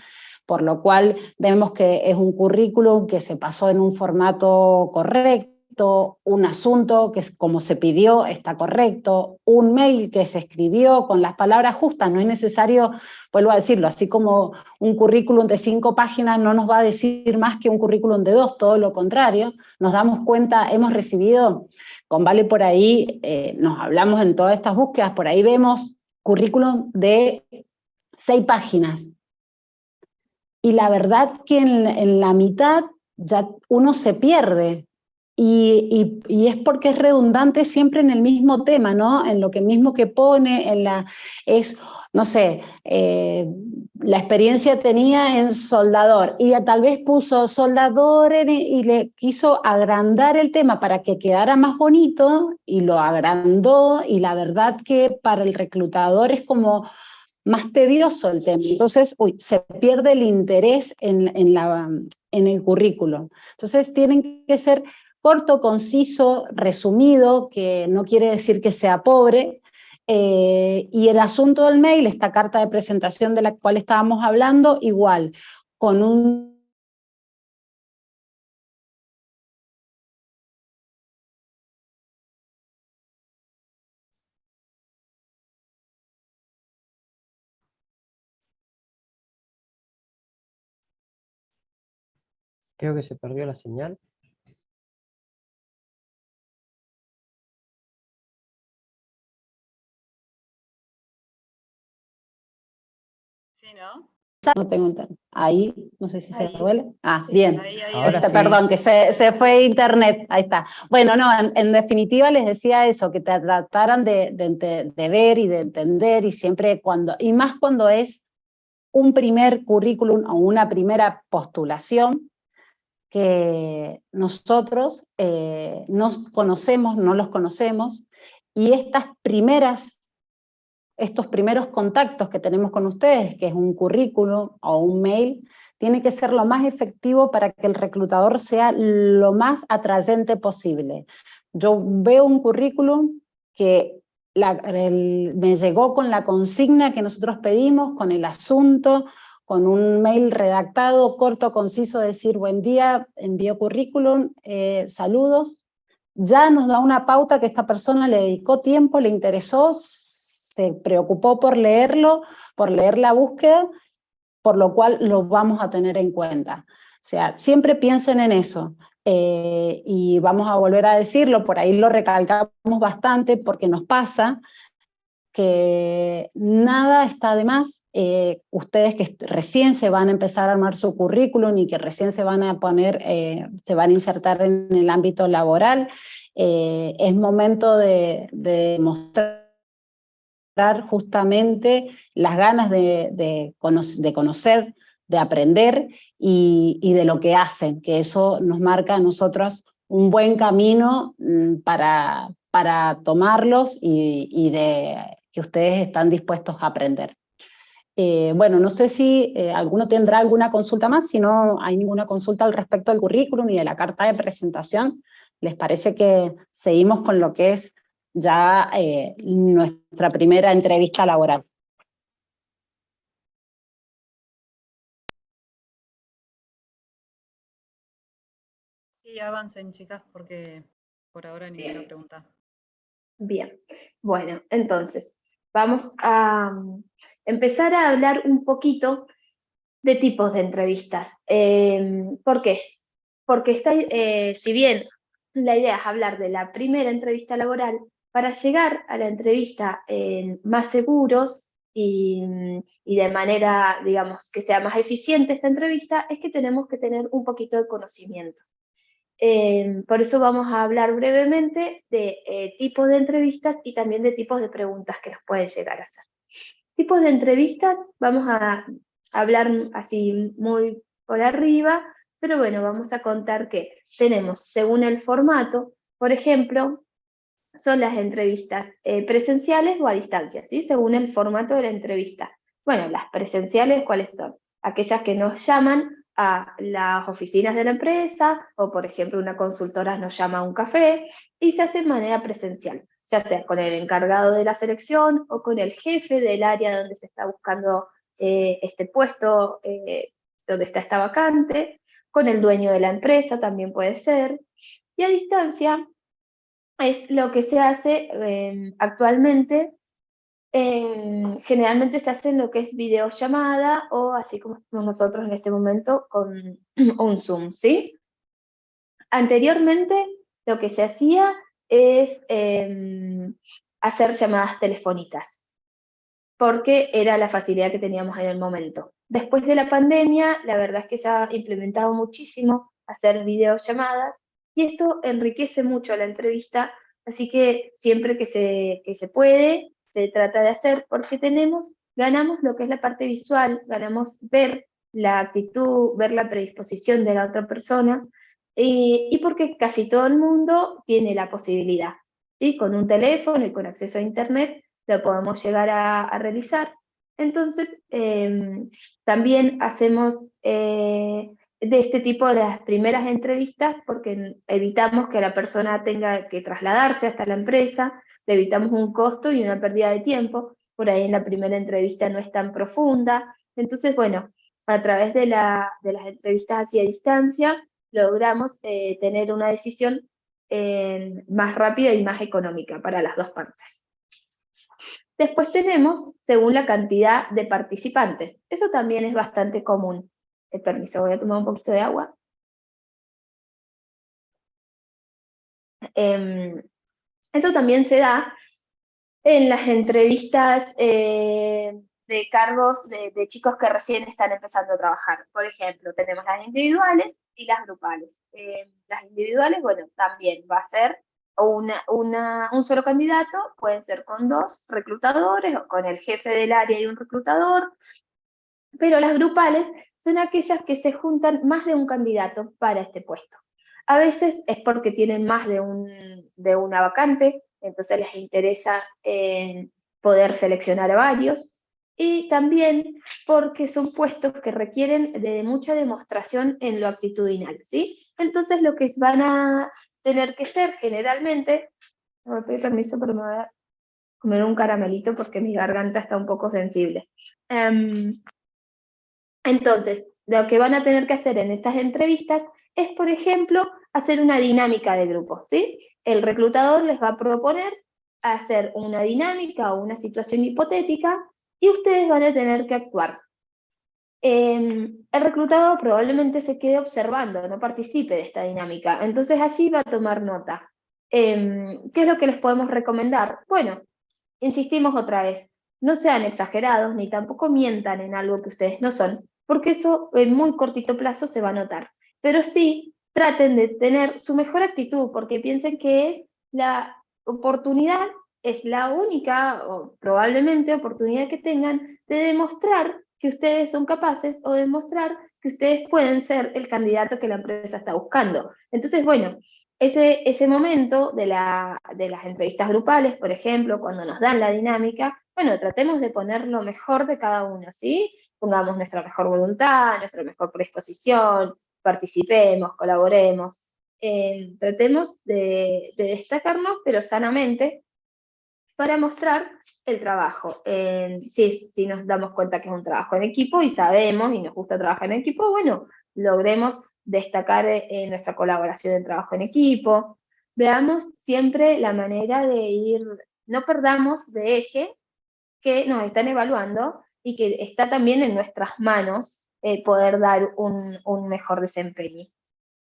por lo cual vemos que es un currículum que se pasó en un formato correcto, un asunto que es como se pidió está correcto, un mail que se escribió con las palabras justas, no es necesario, vuelvo a decirlo, así como un currículum de 5 páginas no nos va a decir más que un currículum de 2, todo lo contrario, nos damos cuenta, hemos recibido, con Vale por ahí, nos hablamos en todas estas búsquedas, por ahí vemos currículum de 6 páginas, y la verdad que en la mitad ya uno se pierde, y es porque es redundante siempre en el mismo tema, ¿no? En lo que mismo que pone, no sé, la experiencia tenía en soldador, y tal vez puso soldador y le quiso agrandar el tema para que quedara más bonito, y lo agrandó, y la verdad que para el reclutador es como más tedioso el tema, entonces se pierde el interés en el currículo. Entonces tienen que ser corto, conciso, resumido, que no quiere decir que sea pobre, Y el asunto del mail, esta carta de presentación de la cual estábamos hablando, igual, con un... Creo que se perdió la señal. Sí, ¿no? No tengo internet. Ahí, no sé si se Ahí. vuelve. Ah, Sí, bien. Ahora sí. Perdón, que se fue internet. Ahí está. Bueno, no, en definitiva les decía eso, que te trataran de ver y de entender, y siempre cuando, y más cuando es un primer currículum o una primera postulación, que nosotros nos conocemos, no los conocemos, y estos primeros contactos que tenemos con ustedes, que es un currículum o un mail, tiene que ser lo más efectivo para que el reclutador sea lo más atrayente posible. Yo veo un currículum que me llegó con la consigna que nosotros pedimos, con el asunto, con un mail redactado, corto, conciso, decir buen día, envío currículum, saludos. Ya nos da una pauta que esta persona le dedicó tiempo, le interesó, se preocupó por leerlo, por leer la búsqueda, por lo cual lo vamos a tener en cuenta. O sea, siempre piensen en eso. Y vamos a volver a decirlo, por ahí lo recalcamos bastante, porque nos pasa que nada está de más. Ustedes que recién se van a empezar a armar su currículum y que recién se van a poner, se van a insertar en el ámbito laboral, es momento de mostrar justamente las ganas de conocer, de aprender y de lo que hacen, que eso nos marca a nosotros un buen camino para tomarlos y de que ustedes están dispuestos a aprender. Bueno, no sé si alguno tendrá alguna consulta más. Si no hay ninguna consulta al respecto del currículum y de la carta de presentación, ¿les parece que seguimos con lo que es ya nuestra primera entrevista laboral? Sí, avancen, chicas, porque por ahora ninguna pregunta. Bien, bueno, entonces vamos a empezar a hablar un poquito de tipos de entrevistas. ¿Por qué? Porque si bien la idea es hablar de la primera entrevista laboral, para llegar a la entrevista más seguros y de manera, digamos, que sea más eficiente esta entrevista, es que tenemos que tener un poquito de conocimiento. Por eso vamos a hablar brevemente de tipos de entrevistas y también de tipos de preguntas que nos pueden llegar a hacer. Tipos de entrevistas, vamos a hablar así muy por arriba, pero bueno, vamos a contar que tenemos, según el formato, por ejemplo, son las entrevistas presenciales o a distancia, ¿sí? Según el formato de la entrevista. Bueno, las presenciales, ¿cuáles son? Aquellas que nos llaman a las oficinas de la empresa, o por ejemplo una consultora nos llama a un café, y se hace de manera presencial, ya sea con el encargado de la selección o con el jefe del área donde se está buscando este puesto, donde está esta vacante, con el dueño de la empresa también puede ser, y a distancia es lo que se hace actualmente. Generalmente se hace en lo que es videollamada o así como estamos nosotros en este momento con un Zoom, ¿sí? Anteriormente lo que se hacía es hacer llamadas telefónicas, porque era la facilidad que teníamos en el momento. Después de la pandemia, la verdad es que se ha implementado muchísimo hacer videollamadas y esto enriquece mucho la entrevista, así que siempre que se puede, se trata de hacer, porque ganamos lo que es la parte visual, ganamos ver la actitud, ver la predisposición de la otra persona, y porque casi todo el mundo tiene la posibilidad, ¿sí? Con un teléfono y con acceso a internet, lo podemos llegar a realizar. Entonces, también hacemos de este tipo de las primeras entrevistas porque evitamos que la persona tenga que trasladarse hasta la empresa, le evitamos un costo y una pérdida de tiempo. Por ahí en la primera entrevista no es tan profunda. Entonces, bueno, a través de las entrevistas así a distancia, logramos tener una decisión más rápida y más económica para las dos partes. Después tenemos según la cantidad de participantes. Eso también es bastante común. Permiso, voy a tomar un poquito de agua. Eso también se da en las entrevistas de cargos de chicos que recién están empezando a trabajar. Por ejemplo, tenemos las individuales y las grupales. Las individuales, bueno, también va a ser un solo candidato, pueden ser con 2 reclutadores o con el jefe del área y un reclutador, pero las grupales son aquellas que se juntan más de un candidato para este puesto. A veces es porque tienen más de una vacante, entonces les interesa poder seleccionar a varios, y también porque son puestos que requieren de mucha demostración en lo actitudinal, ¿sí? Entonces lo que van a tener que ser generalmente, me voy a pedir permiso, pero me voy a comer un caramelito porque mi garganta está un poco sensible. Entonces, lo que van a tener que hacer en estas entrevistas es, por ejemplo, hacer una dinámica de grupo, ¿sí? El reclutador les va a proponer hacer una dinámica o una situación hipotética y ustedes van a tener que actuar. El reclutador probablemente se quede observando, no participe de esta dinámica, entonces allí va a tomar nota. ¿Qué es lo que les podemos recomendar? Bueno, insistimos otra vez, no sean exagerados ni tampoco mientan en algo que ustedes no son, porque eso en muy cortito plazo se va a notar. Pero sí, traten de tener su mejor actitud, porque piensen que es la oportunidad, es la única, o probablemente oportunidad que tengan de demostrar que ustedes son capaces o demostrar que ustedes pueden ser el candidato que la empresa está buscando. Entonces, bueno, ese momento de las entrevistas grupales, por ejemplo, cuando nos dan la dinámica, bueno, tratemos de poner lo mejor de cada uno, ¿sí? Pongamos nuestra mejor voluntad, nuestra mejor predisposición, participemos, colaboremos, tratemos de destacarnos, pero sanamente, para mostrar el trabajo. Si nos damos cuenta que es un trabajo en equipo y sabemos y nos gusta trabajar en equipo, bueno, logremos destacar nuestra colaboración en trabajo en equipo. Veamos siempre la manera de ir, no perdamos de eje que nos están evaluando y que está también en nuestras manos poder dar un mejor desempeño.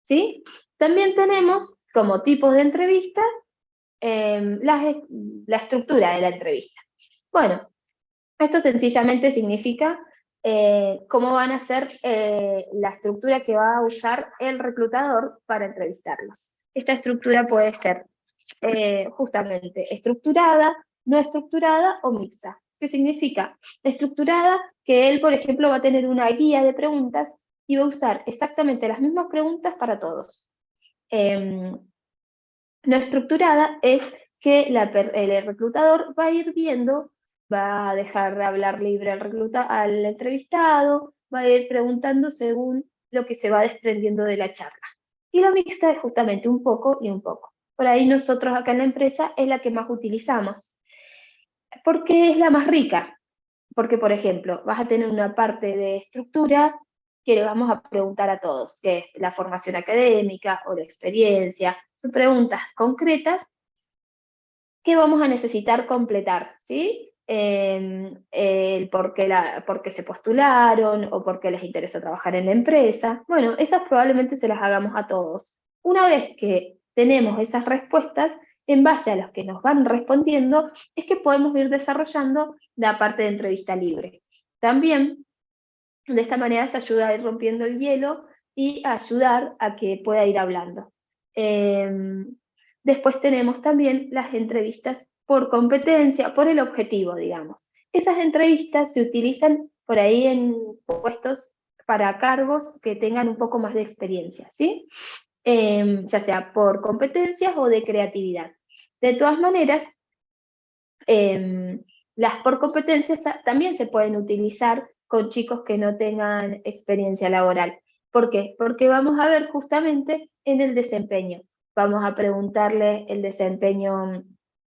¿Sí? También tenemos como tipos de entrevistas la estructura de la entrevista. Bueno, esto sencillamente significa cómo van a ser la estructura que va a usar el reclutador para entrevistarlos. Esta estructura puede ser justamente estructurada, no estructurada o mixta. ¿Qué significa? Estructurada, que él, por ejemplo, va a tener una guía de preguntas y va a usar exactamente las mismas preguntas para todos. No estructurada es que el reclutador va a ir viendo, va a dejar de hablar libre al entrevistado, va a ir preguntando según lo que se va desprendiendo de la charla. Y la mixta es justamente un poco y un poco. Por ahí nosotros acá en la empresa es la que más utilizamos. Porque es la más rica. Porque, por ejemplo, vas a tener una parte de estructura que le vamos a preguntar a todos, que es la formación académica o la experiencia. Son preguntas concretas que vamos a necesitar completar, ¿sí? El por qué se postularon o por qué les interesa trabajar en la empresa. Bueno, esas probablemente se las hagamos a todos. Una vez que tenemos esas respuestas, en base a los que nos van respondiendo, es que podemos ir desarrollando la parte de entrevista libre. También, de esta manera se ayuda a ir rompiendo el hielo y a ayudar a que pueda ir hablando. Después tenemos también las entrevistas por competencia, por el objetivo, digamos. Esas entrevistas se utilizan por ahí en puestos para cargos que tengan un poco más de experiencia, ¿sí? Ya sea por competencias o de creatividad. De todas maneras, las por competencias también se pueden utilizar con chicos que no tengan experiencia laboral. ¿Por qué? Porque vamos a ver justamente en el desempeño. Vamos a preguntarle el desempeño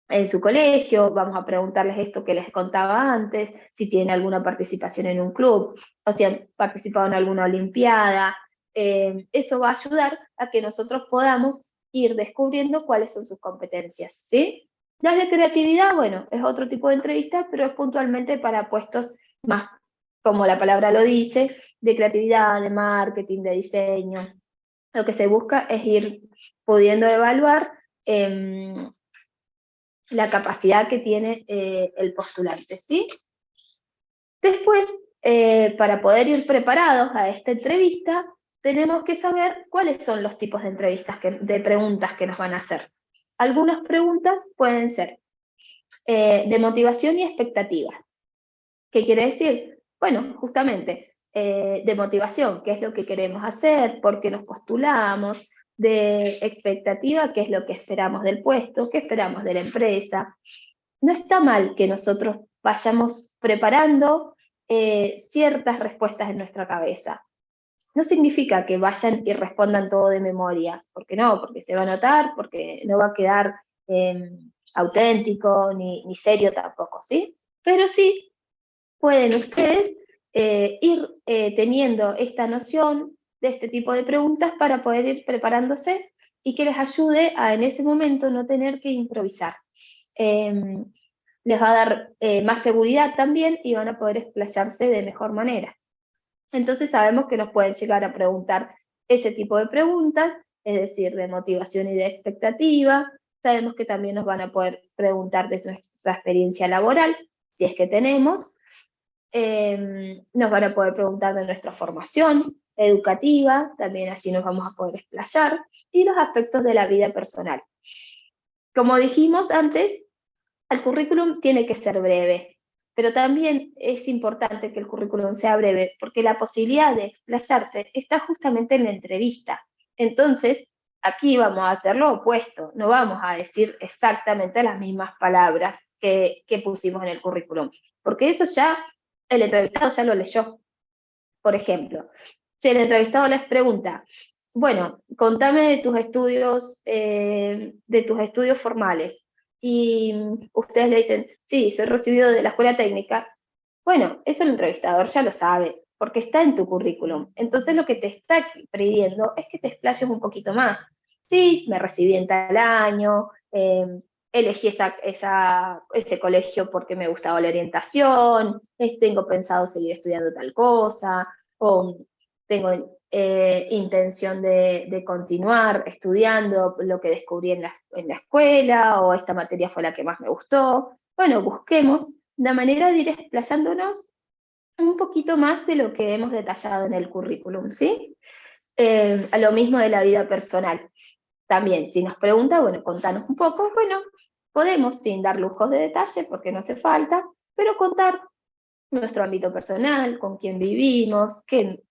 en su colegio, vamos a preguntarles esto que les contaba antes, si tienen alguna participación en un club, o si han participado en alguna olimpiada. Eso va a ayudar a que nosotros podamos ir descubriendo cuáles son sus competencias, ¿sí? Las de creatividad, bueno, es otro tipo de entrevista, pero es puntualmente para puestos más, como la palabra lo dice, de creatividad, de marketing, de diseño. Lo que se busca es ir pudiendo evaluar la capacidad que tiene el postulante, ¿sí? Después, para poder ir preparados a esta entrevista, tenemos que saber cuáles son los tipos de entrevistas, de preguntas que nos van a hacer. Algunas preguntas pueden ser de motivación y expectativa. ¿Qué quiere decir? Bueno, justamente, de motivación, qué es lo que queremos hacer, por qué nos postulamos, de expectativa, qué es lo que esperamos del puesto, qué esperamos de la empresa. No está mal que nosotros vayamos preparando ciertas respuestas en nuestra cabeza. No significa que vayan y respondan todo de memoria, porque no, porque se va a notar, porque no va a quedar auténtico ni serio tampoco, ¿sí? Pero sí pueden ustedes ir teniendo esta noción de este tipo de preguntas para poder ir preparándose y que les ayude a en ese momento no tener que improvisar. Les va a dar más seguridad también y van a poder explayarse de mejor manera. Entonces sabemos que nos pueden llegar a preguntar ese tipo de preguntas, es decir, de motivación y de expectativa. Sabemos que también nos van a poder preguntar de nuestra experiencia laboral, si es que tenemos. Nos van a poder preguntar de nuestra formación educativa, también así nos vamos a poder explayar, y los aspectos de la vida personal. Como dijimos antes, el currículum tiene que ser breve, pero también es importante que el currículum sea breve, porque la posibilidad de explayarse está justamente en la entrevista. Entonces, aquí vamos a hacer lo opuesto, no vamos a decir exactamente las mismas palabras que pusimos en el currículum, porque eso ya el entrevistado ya lo leyó. Por ejemplo, si el entrevistado les pregunta, bueno, contame de tus estudios formales, y ustedes le dicen, sí, soy recibido de la escuela técnica, bueno, eso el entrevistador ya lo sabe, porque está en tu currículum. Entonces lo que te está pidiendo es que te explayes un poquito más. Sí, me recibí en tal año, elegí ese colegio porque me gustaba la orientación, tengo pensado seguir estudiando tal cosa, o tengo intención de continuar estudiando lo que descubrí en la escuela, o esta materia fue la que más me gustó. Bueno, busquemos la manera de ir explayándonos un poquito más de lo que hemos detallado en el currículum, ¿sí? A lo mismo de la vida personal. También, si nos pregunta, bueno, contanos un poco, bueno, podemos, sin dar lujos de detalle, porque no hace falta, pero contar nuestro ámbito personal, con quién vivimos,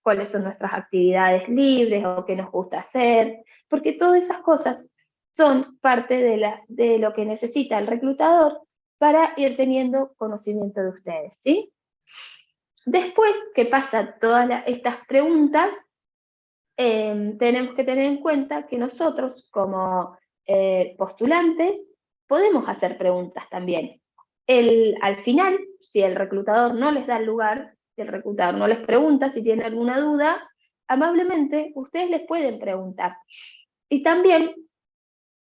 cuáles son nuestras actividades libres o qué nos gusta hacer, porque todas esas cosas son parte de lo que necesita el reclutador para ir teniendo conocimiento de ustedes, ¿sí? Después que pasan todas estas preguntas, tenemos que tener en cuenta que nosotros, como postulantes, podemos hacer preguntas también. Al final, si el reclutador no les da el lugar, si el reclutador no les pregunta si tienen alguna duda, amablemente ustedes les pueden preguntar. Y también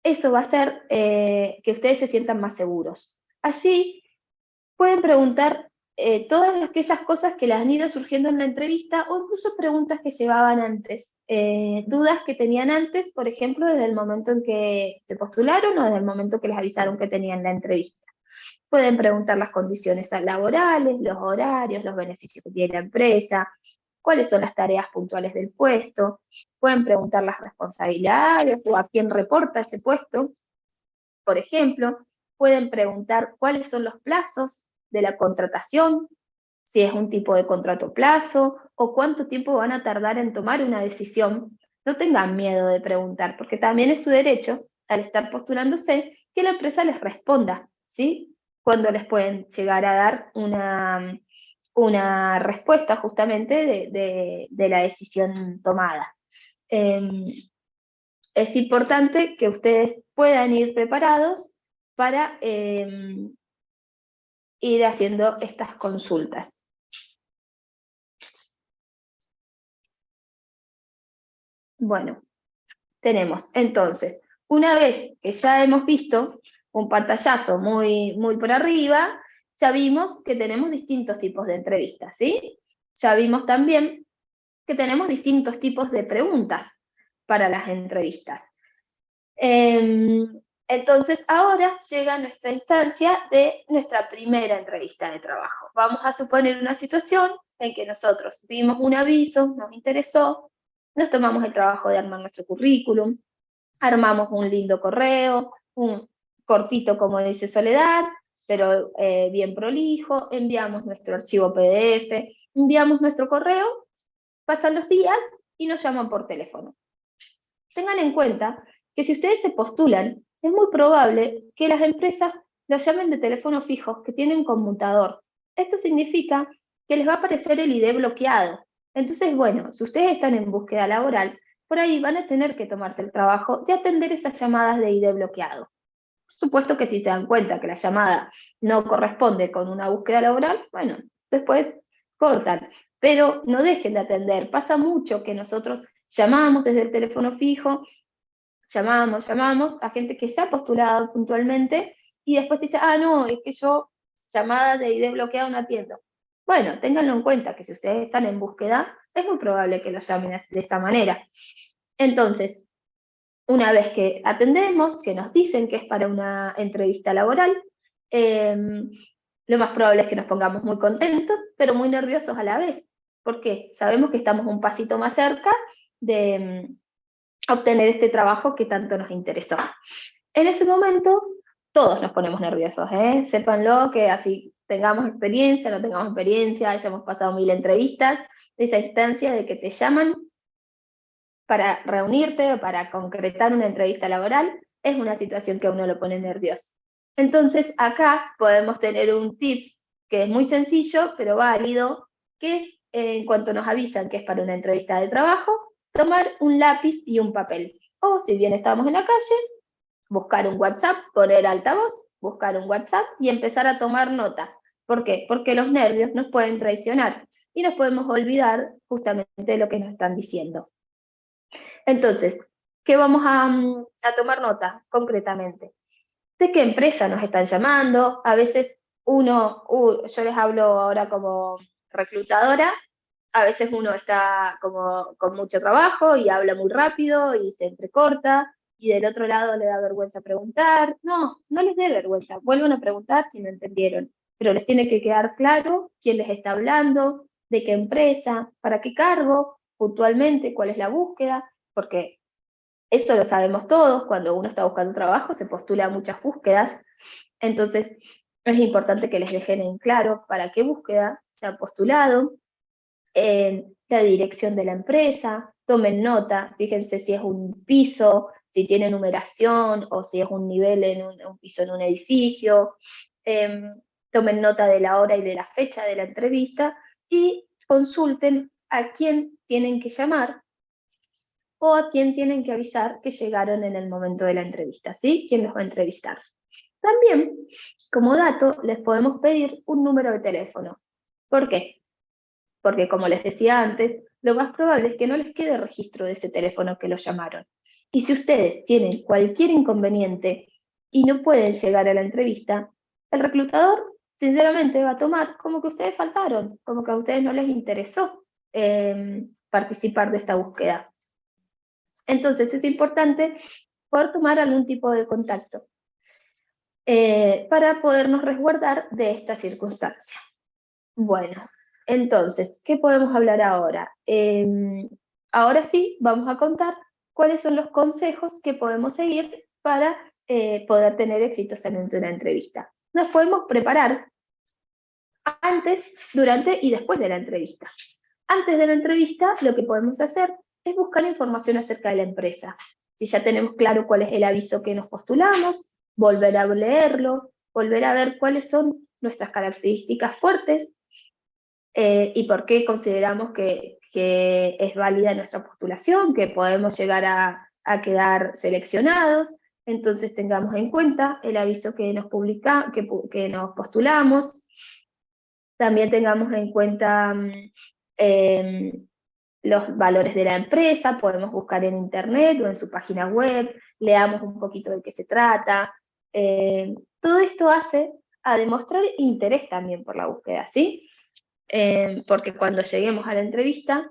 eso va a hacer que ustedes se sientan más seguros. Allí pueden preguntar todas aquellas cosas que les han ido surgiendo en la entrevista, o incluso preguntas que llevaban antes, dudas que tenían antes, por ejemplo, desde el momento en que se postularon o desde el momento que les avisaron que tenían la entrevista. Pueden preguntar las condiciones laborales, los horarios, los beneficios que tiene la empresa, cuáles son las tareas puntuales del puesto, pueden preguntar las responsabilidades o a quién reporta ese puesto, por ejemplo, pueden preguntar cuáles son los plazos de la contratación, si es un tipo de contrato plazo, o cuánto tiempo van a tardar en tomar una decisión. No tengan miedo de preguntar, porque también es su derecho, al estar postulándose, que la empresa les responda, ¿sí? Cuando les pueden llegar a dar una respuesta justamente de la decisión tomada. Es importante que ustedes puedan ir preparados para ir haciendo estas consultas. Bueno, tenemos entonces, una vez que ya hemos visto un pantallazo muy por arriba, ya vimos que tenemos distintos tipos de entrevistas, ¿sí? Ya vimos también que tenemos distintos tipos de preguntas para las entrevistas. Entonces ahora llega nuestra instancia de nuestra primera entrevista de trabajo. Vamos a suponer una situación en que nosotros vimos un aviso, nos interesó, nos tomamos el trabajo de armar nuestro currículum, armamos un lindo correo, un cortito como dice Soledad, pero bien prolijo, enviamos nuestro archivo PDF, enviamos nuestro correo, pasan los días y nos llaman por teléfono. Tengan en cuenta que si ustedes se postulan, es muy probable que las empresas los llamen de teléfonos fijos que tienen conmutador. Esto significa que les va a aparecer el ID bloqueado. Entonces, bueno, si ustedes están en búsqueda laboral, por ahí van a tener que tomarse el trabajo de atender esas llamadas de ID bloqueado. Por supuesto que si se dan cuenta que la llamada no corresponde con una búsqueda laboral, bueno, después cortan. Pero no dejen de atender. Pasa mucho que nosotros llamamos desde el teléfono fijo, llamamos a gente que se ha postulado puntualmente y después dice, no, es que yo llamadas de ID bloqueado no atiendo. Bueno, ténganlo en cuenta que si ustedes están en búsqueda, es muy probable que los llamen de esta manera. Entonces, una vez que atendemos, que nos dicen que es para una entrevista laboral, lo más probable es que nos pongamos muy contentos, pero muy nerviosos a la vez. ¿Por qué? Sabemos que estamos un pasito más cerca de obtener este trabajo que tanto nos interesó. En ese momento, todos nos ponemos nerviosos, ¿eh? Sépanlo, que así tengamos experiencia, no tengamos experiencia, hayamos pasado 1000 entrevistas, esa instancia de que te llaman para reunirte o para concretar una entrevista laboral, es una situación que a uno lo pone nervioso. Entonces, acá podemos tener un tips que es muy sencillo, pero válido, que es, en cuanto nos avisan que es para una entrevista de trabajo, tomar un lápiz y un papel. O si bien estamos en la calle, buscar un WhatsApp, poner altavoz, buscar un WhatsApp y empezar a tomar nota. ¿Por qué? Porque los nervios nos pueden traicionar y nos podemos olvidar justamente de lo que nos están diciendo. Entonces, ¿qué vamos a tomar nota concretamente? ¿De qué empresa nos están llamando? A veces yo les hablo ahora como reclutadora, a veces uno está como con mucho trabajo y habla muy rápido y se entrecorta, y del otro lado le da vergüenza preguntar. No les dé vergüenza, vuelvan a preguntar si no entendieron, pero les tiene que quedar claro quién les está hablando, de qué empresa, para qué cargo, puntualmente, cuál es la búsqueda, porque eso lo sabemos todos, cuando uno está buscando trabajo se postula a muchas búsquedas, entonces es importante que les dejen en claro para qué búsqueda se han postulado, la dirección de la empresa, tomen nota, fíjense si es un piso, si tiene numeración o si es un nivel en un piso en un edificio, tomen nota de la hora y de la fecha de la entrevista y consulten a quién tienen que llamar o a quién tienen que avisar que llegaron en el momento de la entrevista, ¿sí? ¿Quién los va a entrevistar? También, como dato, les podemos pedir un número de teléfono. ¿Por qué? Porque, como les decía antes, lo más probable es que no les quede registro de ese teléfono que los llamaron. Y si ustedes tienen cualquier inconveniente y no pueden llegar a la entrevista, el reclutador, sinceramente, va a tomar como que ustedes faltaron, como que a ustedes no les interesó participar de esta búsqueda. Entonces es importante poder tomar algún tipo de contacto para podernos resguardar de esta circunstancia. Bueno, entonces, ¿qué podemos hablar ahora? Ahora sí, vamos a contar cuáles son los consejos que podemos seguir para poder tener exitosamente una entrevista. Nos podemos preparar antes, durante y después de la entrevista. Antes de la entrevista, lo que podemos hacer es buscar información acerca de la empresa. Si ya tenemos claro cuál es el aviso que nos postulamos, volver a leerlo, volver a ver cuáles son nuestras características fuertes y por qué consideramos que es válida nuestra postulación, que podemos llegar a quedar seleccionados, entonces tengamos en cuenta el aviso que nos que nos postulamos, también tengamos en cuenta los valores de la empresa, podemos buscar en internet o en su página web, leamos un poquito de qué se trata. Todo esto hace a demostrar interés también por la búsqueda, ¿sí? Porque cuando lleguemos a la entrevista,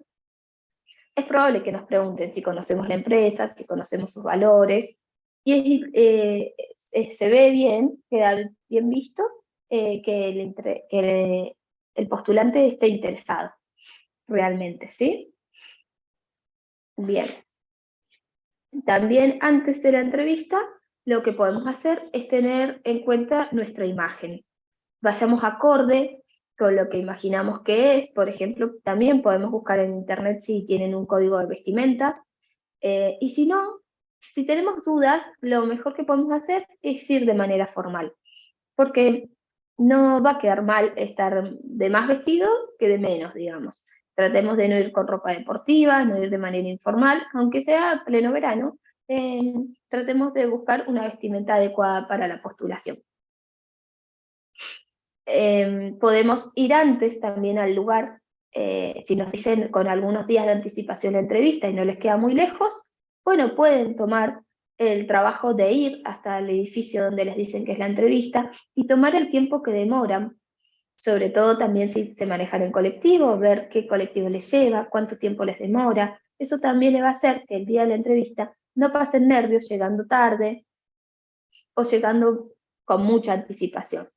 es probable que nos pregunten si conocemos la empresa, si conocemos sus valores, y se ve bien, queda bien visto, que el postulante esté interesado realmente, ¿sí? Bien. También antes de la entrevista, lo que podemos hacer es tener en cuenta nuestra imagen. Vayamos acorde con lo que imaginamos que es. Por ejemplo, también podemos buscar en internet si tienen un código de vestimenta. Y si no, si tenemos dudas, lo mejor que podemos hacer es ir de manera formal. Porque no va a quedar mal estar de más vestido que de menos, digamos. Tratemos de no ir con ropa deportiva, no ir de manera informal, aunque sea pleno verano. Tratemos de buscar una vestimenta adecuada para la postulación. Podemos ir antes también al lugar, si nos dicen con algunos días de anticipación la entrevista y no les queda muy lejos, bueno, pueden tomar el trabajo de ir hasta el edificio donde les dicen que es la entrevista y tomar el tiempo que demoran, sobre todo también si se manejan en colectivo, ver qué colectivo les lleva, cuánto tiempo les demora. Eso también le va a hacer que el día de la entrevista no pasen nervios llegando tarde o llegando con mucha anticipación.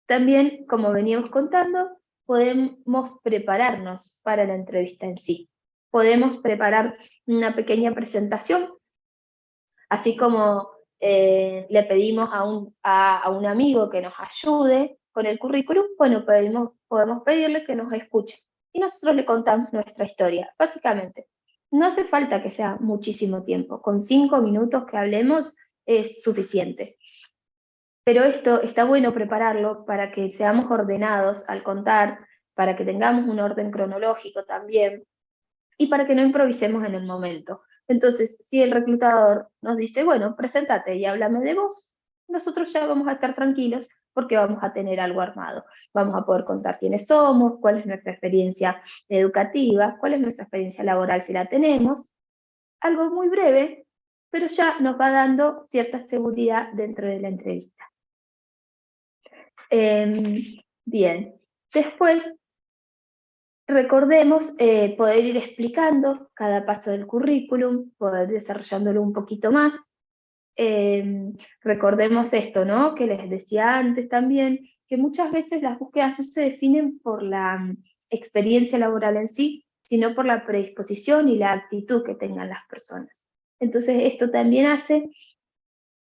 También, como veníamos contando, podemos prepararnos para la entrevista en sí. Podemos preparar una pequeña presentación, así como le pedimos a un amigo que nos ayude con el currículum, bueno, podemos pedirle que nos escuche. Y nosotros le contamos nuestra historia, básicamente. No hace falta que sea muchísimo tiempo, con 5 minutos que hablemos es suficiente. Pero esto está bueno prepararlo para que seamos ordenados al contar, para que tengamos un orden cronológico también, y para que no improvisemos en el momento. Entonces, si el reclutador nos dice, bueno, preséntate y háblame de vos, nosotros ya vamos a estar tranquilos porque vamos a tener algo armado. Vamos a poder contar quiénes somos, cuál es nuestra experiencia educativa, cuál es nuestra experiencia laboral si la tenemos. Algo muy breve, pero ya nos va dando cierta seguridad dentro de la entrevista. Bien, después recordemos poder ir explicando cada paso del currículum, poder desarrollándolo un poquito más. Recordemos esto, ¿no? Que les decía antes también, que muchas veces las búsquedas no se definen por la experiencia laboral en sí, sino por la predisposición y la actitud que tengan las personas. Entonces esto también hace,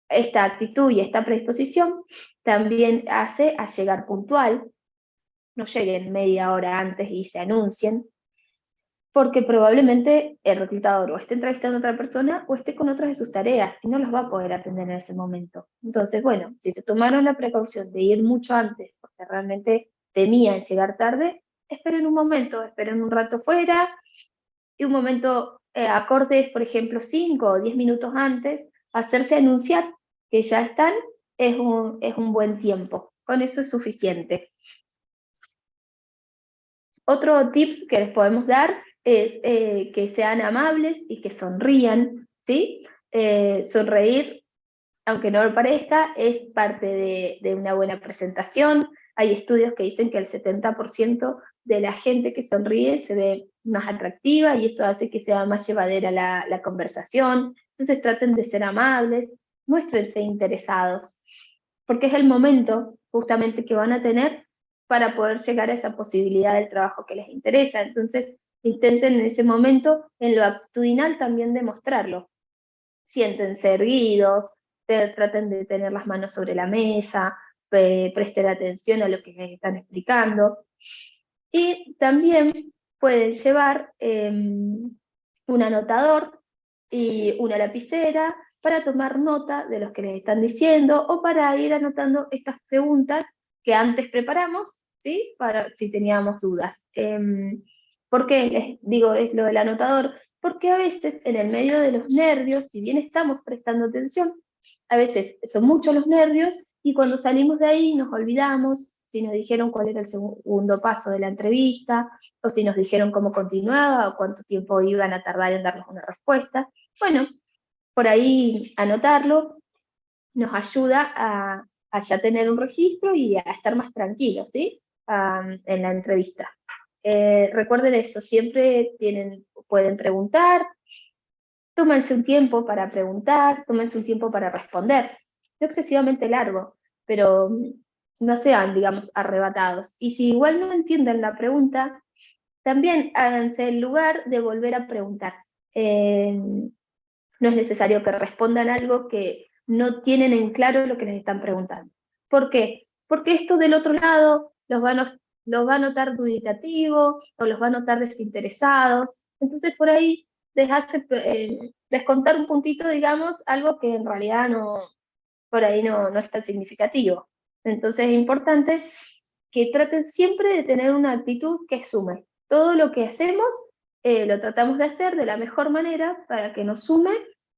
esta actitud y esta predisposición también hace a llegar puntual, no lleguen media hora antes y se anuncien, porque probablemente el reclutador o esté entrevistando a otra persona o esté con otras de sus tareas y no los va a poder atender en ese momento. Entonces, bueno, si se tomaron la precaución de ir mucho antes porque realmente temían llegar tarde, esperen un momento, esperen un rato fuera y un momento acordes, por ejemplo, 5 o 10 minutos antes, hacerse anunciar que ya están, es un buen tiempo. Con eso es suficiente. Otro tips que les podemos dar es que sean amables y que sonrían, ¿sí? Sonreír, aunque no lo parezca, es parte de una buena presentación. Hay estudios que dicen que el 70% de la gente que sonríe se ve más atractiva y eso hace que sea más llevadera la conversación. Entonces traten de ser amables, muéstrense interesados, porque es el momento justamente que van a tener para poder llegar a esa posibilidad del trabajo que les interesa. Entonces, intenten en ese momento, en lo actitudinal también demostrarlo. Siéntense erguidos, traten de tener las manos sobre la mesa, presten atención a lo que les están explicando. Y también pueden llevar un anotador y una lapicera para tomar nota de lo que les están diciendo o para ir anotando estas preguntas que antes preparamos, ¿sí? Para si teníamos dudas. ¿Por qué les digo es lo del anotador? porque a veces en el medio de los nervios, si bien estamos prestando atención, a veces son muchos los nervios y cuando salimos de ahí nos olvidamos si nos dijeron cuál era el segundo paso de la entrevista, o si nos dijeron cómo continuaba, o cuánto tiempo iban a tardar en darnos una respuesta. Bueno, por ahí anotarlo nos ayuda a ya tener un registro y a estar más tranquilos, ¿sí? En la entrevista. Recuerden eso, siempre pueden preguntar, tómense un tiempo para preguntar, tómense un tiempo para responder. No excesivamente largo, pero no sean, digamos, arrebatados. Y si igual no entienden la pregunta, también háganse el lugar de volver a preguntar. No es necesario que respondan algo que no tienen en claro lo que les están preguntando. ¿Por qué? Porque esto del otro lado los va a notar dubitativo o los va a notar desinteresados. Entonces por ahí les hace descontar un puntito, digamos, algo que en realidad por ahí no es tan significativo. Entonces es importante que traten siempre de tener una actitud que sume. Todo lo que hacemos lo tratamos de hacer de la mejor manera para que nos sume,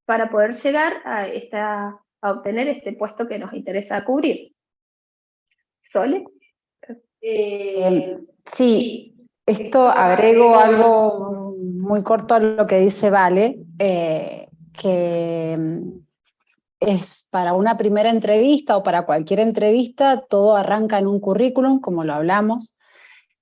para poder llegar a obtener este puesto que nos interesa cubrir. ¿Sole? Sí, esto agrego algo muy corto a lo que dice Vale, que es para una primera entrevista o para cualquier entrevista, todo arranca en un currículum, como lo hablamos,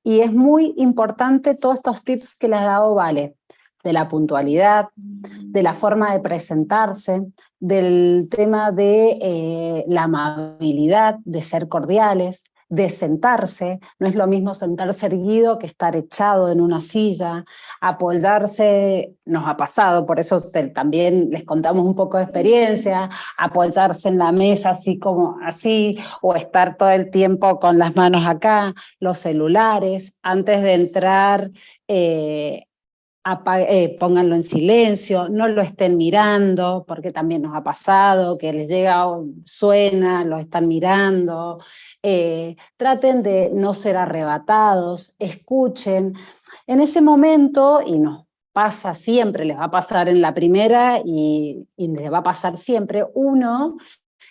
y es muy importante todos estos tips que les ha dado Vale, de la puntualidad, de la forma de presentarse, del tema de la amabilidad, de ser cordiales, de sentarse. No es lo mismo sentarse erguido que estar echado en una silla, apoyarse, nos ha pasado, por eso también les contamos un poco de experiencia, apoyarse en la mesa así como así, o estar todo el tiempo con las manos acá, los celulares, antes de entrar, pónganlo en silencio, no lo estén mirando, porque también nos ha pasado que les llega, suena, lo están mirando. Traten de no ser arrebatados, escuchen. En ese momento, y nos pasa siempre, les va a pasar en la primera y les va a pasar siempre, uno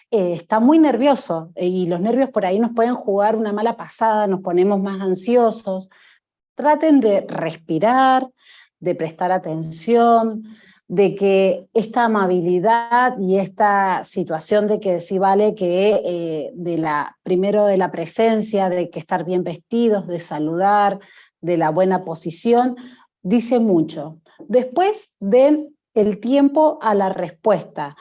está muy nervioso y los nervios por ahí nos pueden jugar una mala pasada, nos ponemos más ansiosos. Traten de respirar, de prestar atención, de que esta amabilidad y esta situación de que sí vale que primero de la presencia, de que estar bien vestidos, de saludar, de la buena posición, dice mucho. Después den el tiempo a la respuesta.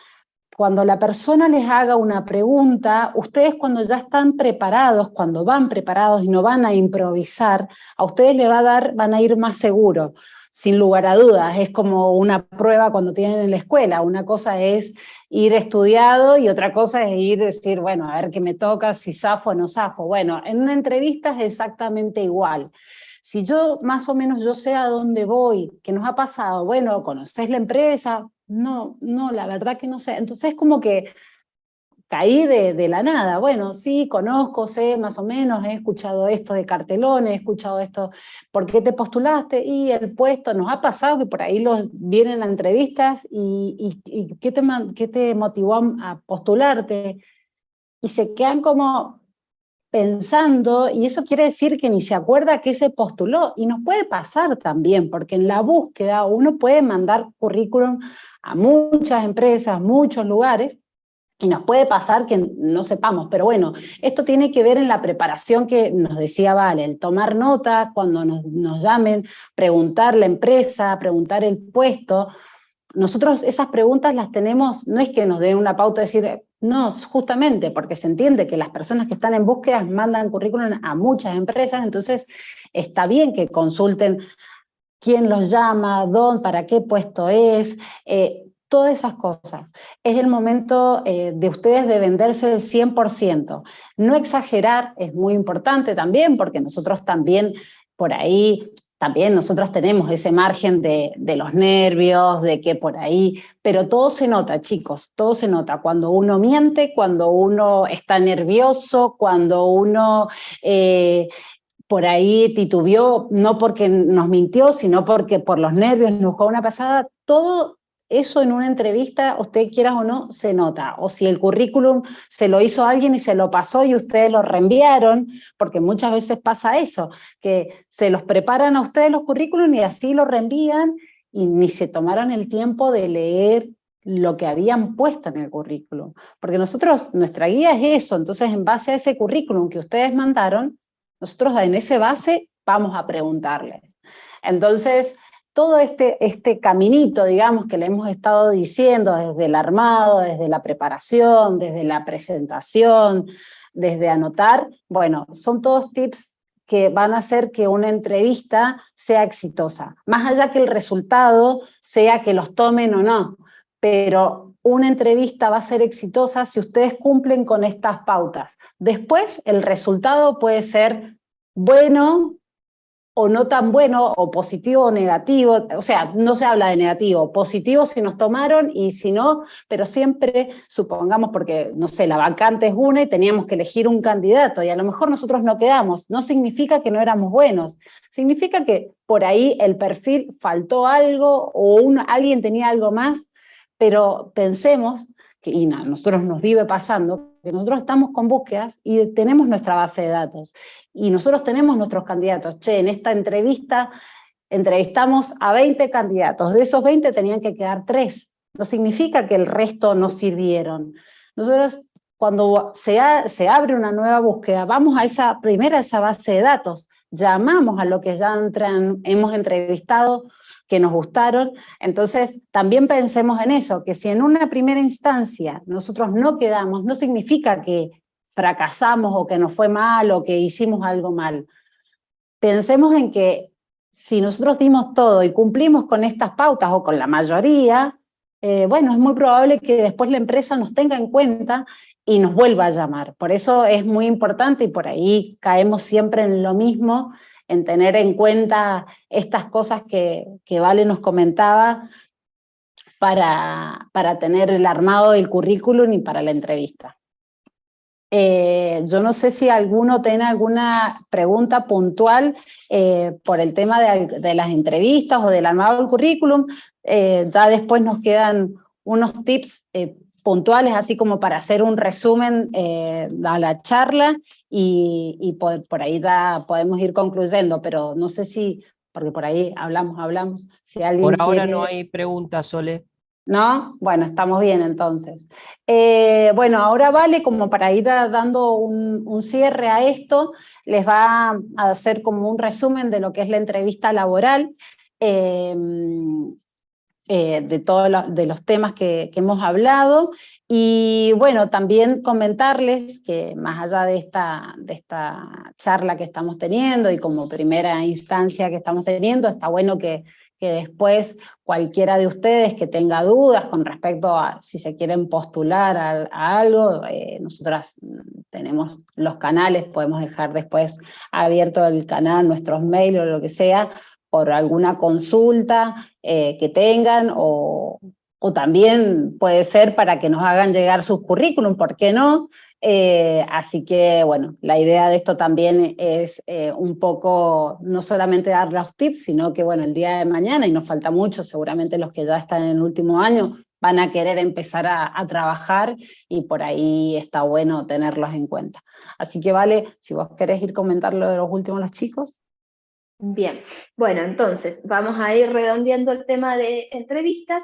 Cuando la persona les haga una pregunta, ustedes cuando ya están preparados, cuando van preparados y no van a improvisar, a ustedes les van a ir más seguros, sin lugar a dudas. Es como una prueba cuando tienen en la escuela. Una cosa es ir estudiado y otra cosa es ir y decir, bueno, a ver qué me toca, si zafo o no zafo. Bueno, en una entrevista es exactamente igual. Si yo más o menos yo sé a dónde voy, ¿qué nos ha pasado? Bueno, ¿conocés la empresa? No, la verdad que no sé. Entonces es como que caí de la nada. Bueno, sí, conozco, sé más o menos, he escuchado esto de cartelones, he escuchado esto, ¿por qué te postulaste? Y el puesto, nos ha pasado que por ahí vienen a entrevistas y ¿qué te motivó a postularte? Y se quedan como pensando, y eso quiere decir que ni se acuerda que se postuló, y nos puede pasar también, porque en la búsqueda uno puede mandar currículum a muchas empresas, muchos lugares, y nos puede pasar que no sepamos, pero bueno, esto tiene que ver en la preparación que nos decía Vale, el tomar nota cuando nos llamen, preguntar la empresa, preguntar el puesto. Nosotros esas preguntas las tenemos, no es que nos den una pauta de decir, no, justamente porque se entiende que las personas que están en búsqueda mandan currículum a muchas empresas, entonces está bien que consulten quién los llama, dónde, para qué puesto es, todas esas cosas. Es el momento de ustedes de venderse el 100%. No exagerar es muy importante también, porque nosotros también por ahí, también nosotros tenemos ese margen de los nervios, de que por ahí, pero todo se nota, chicos, todo se nota. Cuando uno miente, cuando uno está nervioso, cuando uno por ahí titubeó, no porque nos mintió, sino porque por los nervios nos jugó una pasada, todo eso en una entrevista, usted quiera o no, se nota. O si el currículum se lo hizo alguien y se lo pasó y ustedes lo reenviaron, porque muchas veces pasa eso, que se los preparan a ustedes los currículum y así lo reenvían y ni se tomaron el tiempo de leer lo que habían puesto en el currículum. Porque nosotros, nuestra guía es eso, entonces en base a ese currículum que ustedes mandaron, nosotros en ese base vamos a preguntarles. Entonces, todo este caminito, digamos, que le hemos estado diciendo desde el armado, desde la preparación, desde la presentación, desde anotar, bueno, son todos tips que van a hacer que una entrevista sea exitosa. Más allá que el resultado sea que los tomen o no, pero una entrevista va a ser exitosa si ustedes cumplen con estas pautas. Después, el resultado puede ser bueno o no tan bueno, o positivo o negativo, o sea, no se habla de negativo, positivo si nos tomaron y si no, pero siempre, supongamos, porque, no sé, la vacante es una y teníamos que elegir un candidato, y a lo mejor nosotros no quedamos, no significa que no éramos buenos, significa que por ahí el perfil faltó algo, o alguien tenía algo más, pero pensemos, y a nosotros nos vive pasando, que nosotros estamos con búsquedas y tenemos nuestra base de datos, y nosotros tenemos nuestros candidatos. Che, en esta entrevista entrevistamos a 20 candidatos, de esos 20 tenían que quedar 3, no significa que el resto no sirvieron. Nosotros, cuando se abre una nueva búsqueda, vamos a esa base de datos, llamamos a lo que ya hemos entrevistado, que nos gustaron, entonces también pensemos en eso, que si en una primera instancia nosotros no quedamos, no significa que fracasamos o que nos fue mal o que hicimos algo mal. Pensemos en que si nosotros dimos todo y cumplimos con estas pautas o con la mayoría, bueno, es muy probable que después la empresa nos tenga en cuenta y nos vuelva a llamar. Por eso es muy importante, y por ahí caemos siempre en lo mismo, en tener en cuenta estas cosas que Vale nos comentaba para tener el armado del currículum y para la entrevista. Yo no sé si alguno tiene alguna pregunta puntual por el tema de las entrevistas o del armado del currículum. Ya después nos quedan unos tips puntuales, así como para hacer un resumen a la charla, y por ahí ya podemos ir concluyendo, pero no sé si, porque por ahí hablamos, si alguien Por ahora quiere... no hay preguntas, Sole. ¿No? Bueno, estamos bien entonces. Bueno, ahora Vale, como para ir dando un cierre a esto, les va a hacer como un resumen de lo que es la entrevista laboral, de todos los temas que hemos hablado, y bueno, también comentarles que más allá de esta charla que estamos teniendo y como primera instancia que estamos teniendo, está bueno que después cualquiera de ustedes que tenga dudas con respecto a si se quieren postular a algo, nosotras tenemos los canales, podemos dejar después abierto el canal, nuestros mails o lo que sea, por alguna consulta que tengan, o también puede ser para que nos hagan llegar sus currículum, ¿por qué no? Así que, bueno, la idea de esto también es un poco, no solamente dar los tips, sino que, bueno, el día de mañana, y nos falta mucho, seguramente los que ya están en el último año van a querer empezar a trabajar, y por ahí está bueno tenerlos en cuenta. Así que, Vale, si vos querés ir comentando lo de los últimos los chicos. Bien, bueno, entonces vamos a ir redondeando el tema de entrevistas.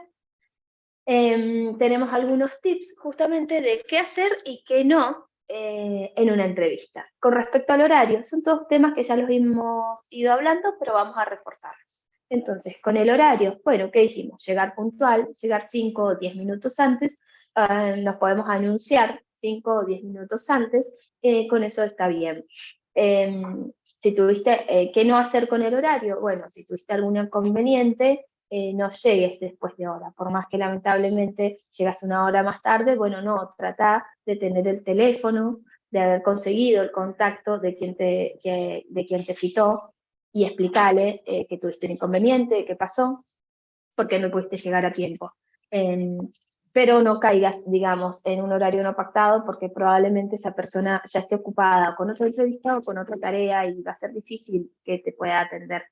Tenemos algunos tips justamente de qué hacer y qué no en una entrevista. Con respecto al horario, son todos temas que ya los hemos ido hablando, pero vamos a reforzarlos. Entonces, con el horario, bueno, ¿qué dijimos? Llegar puntual, llegar 5 o 10 minutos antes, nos podemos anunciar 5 o 10 minutos antes, con eso está bien. Si tuviste, ¿qué no hacer con el horario? Bueno, si tuviste algún inconveniente, no llegues después de hora, por más que lamentablemente llegas una hora más tarde, bueno, no, trata de tener el teléfono, de haber conseguido el contacto de quien te citó, y explicarle que tuviste un inconveniente, qué pasó, porque no pudiste llegar a tiempo. pero no caigas, digamos, en un horario no pactado, porque probablemente esa persona ya esté ocupada con otra entrevista o con otra tarea y va a ser difícil que te pueda atender.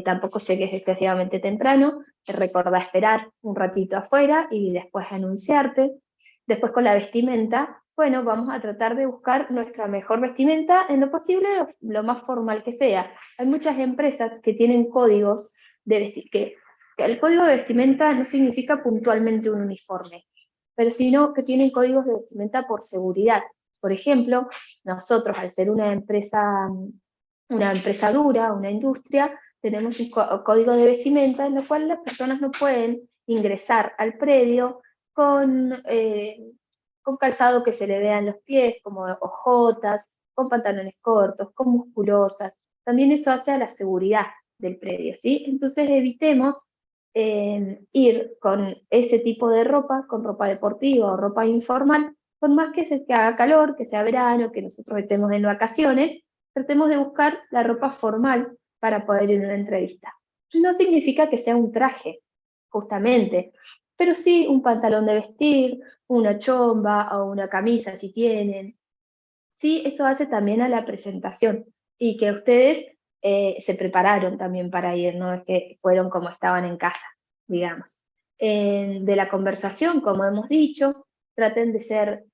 Tampoco llegues excesivamente temprano, recordá esperar un ratito afuera y después anunciarte. Después con la vestimenta, bueno, vamos a tratar de buscar nuestra mejor vestimenta en lo posible, lo más formal que sea. Hay muchas empresas que tienen códigos de vestir, que el código de vestimenta no significa puntualmente un uniforme, pero sino que tienen códigos de vestimenta por seguridad. Por ejemplo, nosotros al ser una empresa dura, una industria, tenemos un código de vestimenta en el cual las personas no pueden ingresar al predio con calzado que se le vean los pies, como ojotas, con pantalones cortos, con musculosas. También eso hace a la seguridad del predio, ¿sí? Entonces evitemos ir con ese tipo de ropa, con ropa deportiva o ropa informal, por más que haga calor, que sea verano, que nosotros estemos en vacaciones, tratemos de buscar la ropa formal para poder ir a una entrevista. No significa que sea un traje, justamente, pero sí un pantalón de vestir, una chomba o una camisa si tienen. Sí, eso hace también a la presentación y que ustedes se prepararon también para ir, no es que fueron como estaban en casa, digamos. De la conversación, como hemos dicho, traten de ser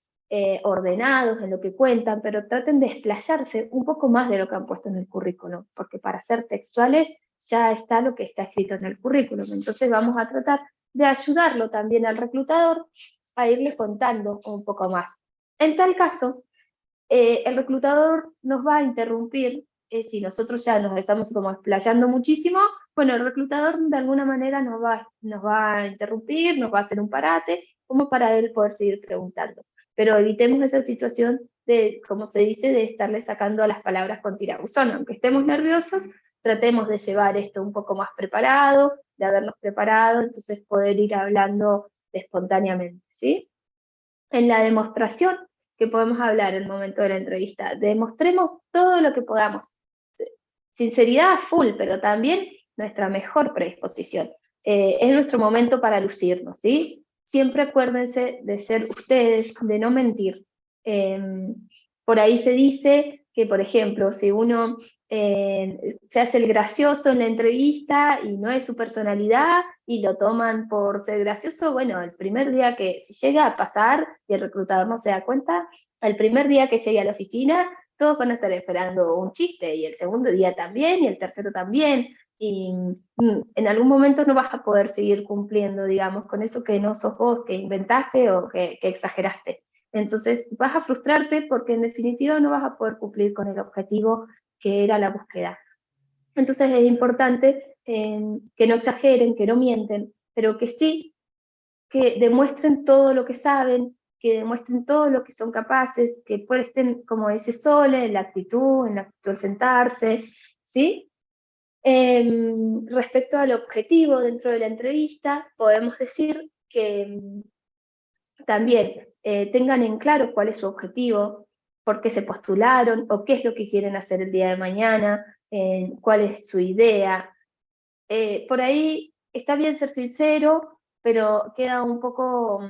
ordenados en lo que cuentan, pero traten de explayarse un poco más de lo que han puesto en el currículum, porque para ser textuales ya está lo que está escrito en el currículum. Entonces vamos a tratar de ayudarlo también al reclutador a irle contando un poco más. En tal caso, el reclutador nos va a interrumpir si nosotros ya nos estamos como explayando muchísimo. Bueno, el reclutador de alguna manera nos va a interrumpir, nos va a hacer un parate, como para él poder seguir preguntando. Pero evitemos esa situación de, como se dice, de estarle sacando a las palabras con tirabuzón. Aunque estemos nerviosos, tratemos de llevar esto un poco más preparado, de habernos preparado, entonces poder ir hablando espontáneamente, ¿sí? En la demostración que podemos hablar en el momento de la entrevista, demostremos todo lo que podamos. Sinceridad full, pero también nuestra mejor predisposición. Es nuestro momento para lucirnos, ¿sí? Siempre acuérdense de ser ustedes, de no mentir. Por ahí se dice que, por ejemplo, si uno se hace el gracioso en la entrevista y no es su personalidad y lo toman por ser gracioso, bueno, el primer día que, si llega a pasar y el reclutador no se da cuenta, el primer día que llegue a la oficina, todos van a estar esperando un chiste, y el segundo día también, y el tercero también, y en algún momento no vas a poder seguir cumpliendo, digamos, con eso que no sos vos, que inventaste o que exageraste. Entonces vas a frustrarte porque en definitiva no vas a poder cumplir con el objetivo que era la búsqueda. Entonces es importante que no exageren, que no mienten, pero que sí, que demuestren todo lo que saben, que demuestren todo lo que son capaces, que presten como ese sole en la actitud al sentarse, ¿sí? Respecto al objetivo dentro de la entrevista, podemos decir que también tengan en claro cuál es su objetivo, por qué se postularon, o qué es lo que quieren hacer el día de mañana, cuál es su idea. Por ahí está bien ser sincero, pero queda un poco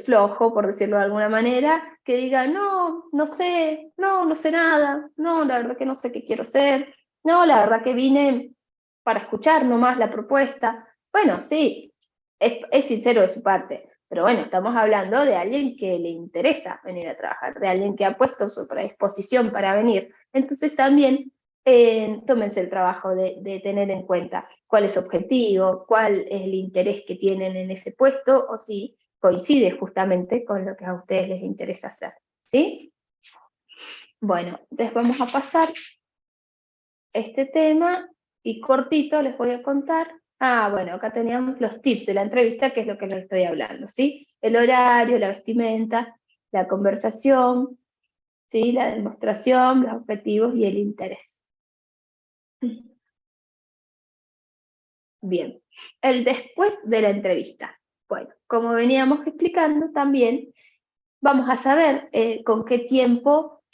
flojo, por decirlo de alguna manera, que diga, no, no sé, no sé nada, no, la verdad que no sé qué quiero hacer, no, la verdad que vine para escuchar nomás la propuesta. Bueno, sí, es sincero de su parte, pero bueno, estamos hablando de alguien que le interesa venir a trabajar, de alguien que ha puesto su predisposición para venir. Entonces también tómense el trabajo de tener en cuenta cuál es su objetivo, cuál es el interés que tienen en ese puesto, o si coincide justamente con lo que a ustedes les interesa hacer, ¿sí? Bueno, entonces vamos a pasar este tema y cortito les voy a contar. Bueno, acá teníamos los tips de la entrevista, que es lo que les estoy hablando, ¿sí? El horario, la vestimenta, la conversación, ¿sí? La demostración, los objetivos y el interés. Bien, el después de la entrevista. Bueno, como veníamos explicando también, vamos a saber con qué tiempo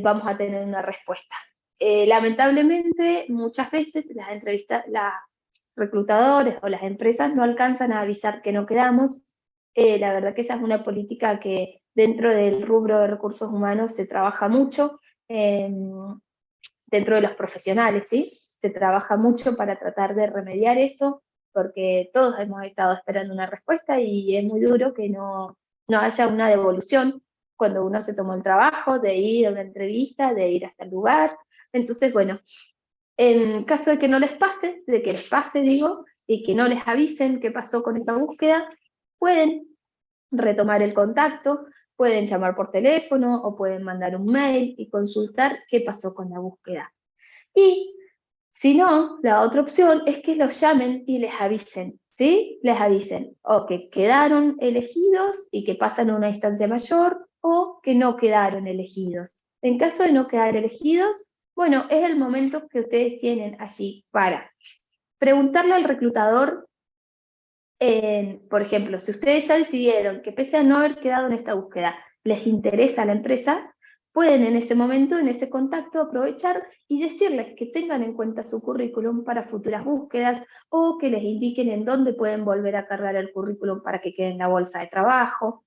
vamos a tener una respuesta. Lamentablemente, muchas veces las entrevistas, reclutadores o las empresas no alcanzan a avisar que no quedamos. La verdad que esa es una política que dentro del rubro de recursos humanos se trabaja mucho, dentro de los profesionales, ¿sí? Se trabaja mucho para tratar de remediar eso, porque todos hemos estado esperando una respuesta y es muy duro que no haya una devolución cuando uno se tomó el trabajo de ir a una entrevista, de ir hasta el lugar. Entonces, bueno, en caso de que no les pase, digo, y que no les avisen qué pasó con esa búsqueda, pueden retomar el contacto, pueden llamar por teléfono o pueden mandar un mail y consultar qué pasó con la búsqueda. Y si no, la otra opción es que los llamen y les avisen, ¿sí? Les avisen o que quedaron elegidos y que pasan a una instancia mayor o que no quedaron elegidos. En caso de no quedar elegidos, bueno, es el momento que ustedes tienen allí para preguntarle al reclutador, por ejemplo, si ustedes ya decidieron que pese a no haber quedado en esta búsqueda, les interesa la empresa, pueden en ese momento, en ese contacto, aprovechar y decirles que tengan en cuenta su currículum para futuras búsquedas o que les indiquen en dónde pueden volver a cargar el currículum para que quede en la bolsa de trabajo.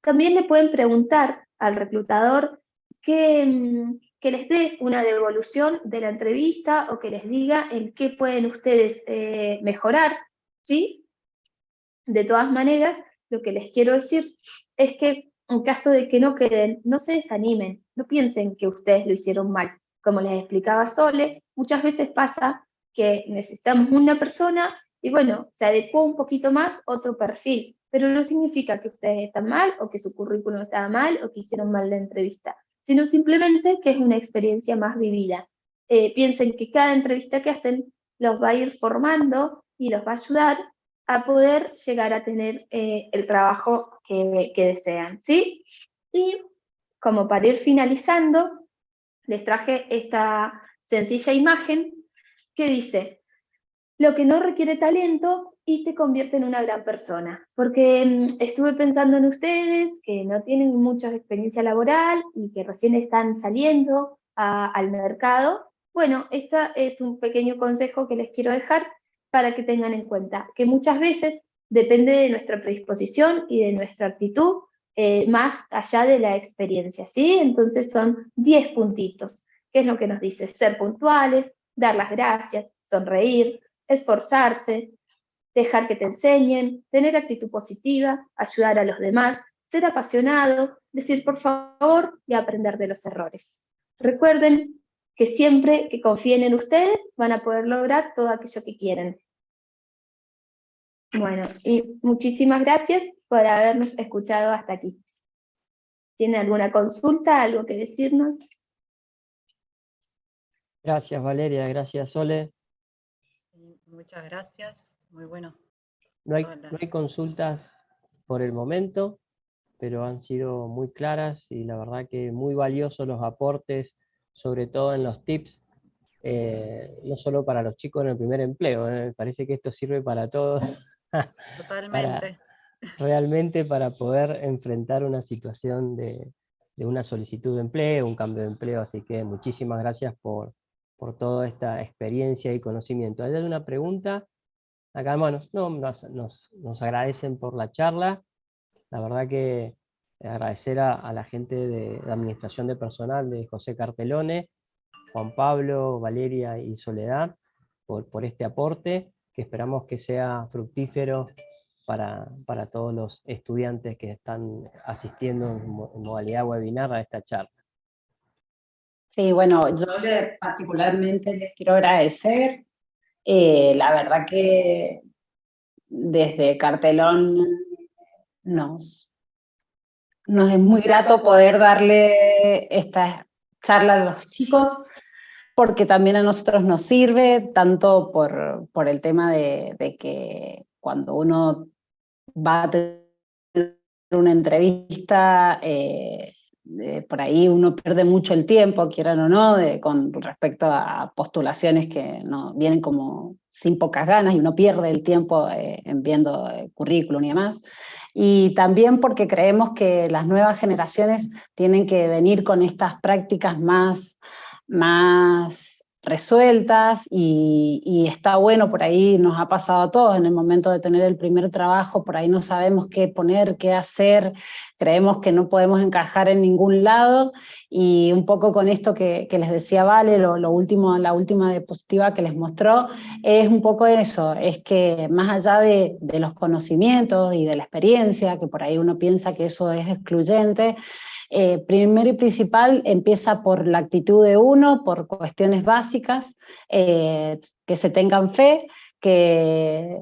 También le pueden preguntar al reclutador que les dé una devolución de la entrevista o que les diga en qué pueden ustedes mejorar, ¿sí? De todas maneras, lo que les quiero decir es que en caso de que no queden, no se desanimen, no piensen que ustedes lo hicieron mal. Como les explicaba Sole, muchas veces pasa que necesitamos una persona y bueno, se adecuó un poquito más otro perfil, pero no significa que ustedes están mal o que su currículum estaba mal o que hicieron mal la entrevista, sino simplemente que es una experiencia más vivida. Piensen que cada entrevista que hacen los va a ir formando y los va a ayudar a poder llegar a tener el trabajo que desean, ¿sí? Y como para ir finalizando, les traje esta sencilla imagen que dice: lo que no requiere talento y te convierte en una gran persona. Porque estuve pensando en ustedes que no tienen mucha experiencia laboral y que recién están saliendo al mercado. Bueno, este es un pequeño consejo que les quiero dejar para que tengan en cuenta que muchas veces depende de nuestra predisposición y de nuestra actitud, más allá de la experiencia, ¿sí? Entonces son 10 puntitos. ¿Qué es lo que nos dice? Ser puntuales, dar las gracias, sonreír, esforzarse, dejar que te enseñen, tener actitud positiva, ayudar a los demás, ser apasionado, decir por favor y aprender de los errores. Recuerden que siempre que confíen en ustedes van a poder lograr todo aquello que quieren. Bueno, y muchísimas gracias por habernos escuchado hasta aquí. ¿Tienen alguna consulta, algo que decirnos? Gracias Valeria, gracias Sole. Muchas gracias, muy bueno. No hay consultas por el momento, pero han sido muy claras y la verdad que muy valiosos los aportes, sobre todo en los tips, no solo para los chicos en el primer empleo, parece que esto sirve para todos. Totalmente. Realmente para poder enfrentar una situación de una solicitud de empleo, un cambio de empleo, así que muchísimas gracias por toda esta experiencia y conocimiento. ¿Hay alguna pregunta? Acá, bueno, nos agradecen por la charla. La verdad que agradecer a la gente de la Administración de Personal de José Cartelone, Juan Pablo, Valeria y Soledad, por este aporte, que esperamos que sea fructífero para todos los estudiantes que están asistiendo en modalidad webinar a esta charla. Sí, bueno, yo particularmente les quiero agradecer. La verdad que desde Cartelón nos es muy grato poder darle esta charla a los chicos, porque también a nosotros nos sirve, tanto por el tema de que cuando uno va a tener una entrevista, por ahí uno pierde mucho el tiempo, quieran o no, con respecto a postulaciones que no vienen como sin pocas ganas y uno pierde el tiempo en viendo currículum y demás. Y también porque creemos que las nuevas generaciones tienen que venir con estas prácticas más resueltas, y está bueno, por ahí nos ha pasado a todos, en el momento de tener el primer trabajo, por ahí no sabemos qué poner, qué hacer, creemos que no podemos encajar en ningún lado, y un poco con esto que les decía Vale, la última diapositiva que les mostró, es un poco eso, es que más allá de los conocimientos y de la experiencia, que por ahí uno piensa que eso es excluyente, primero y principal empieza por la actitud de uno, por cuestiones básicas, que se tengan fe, que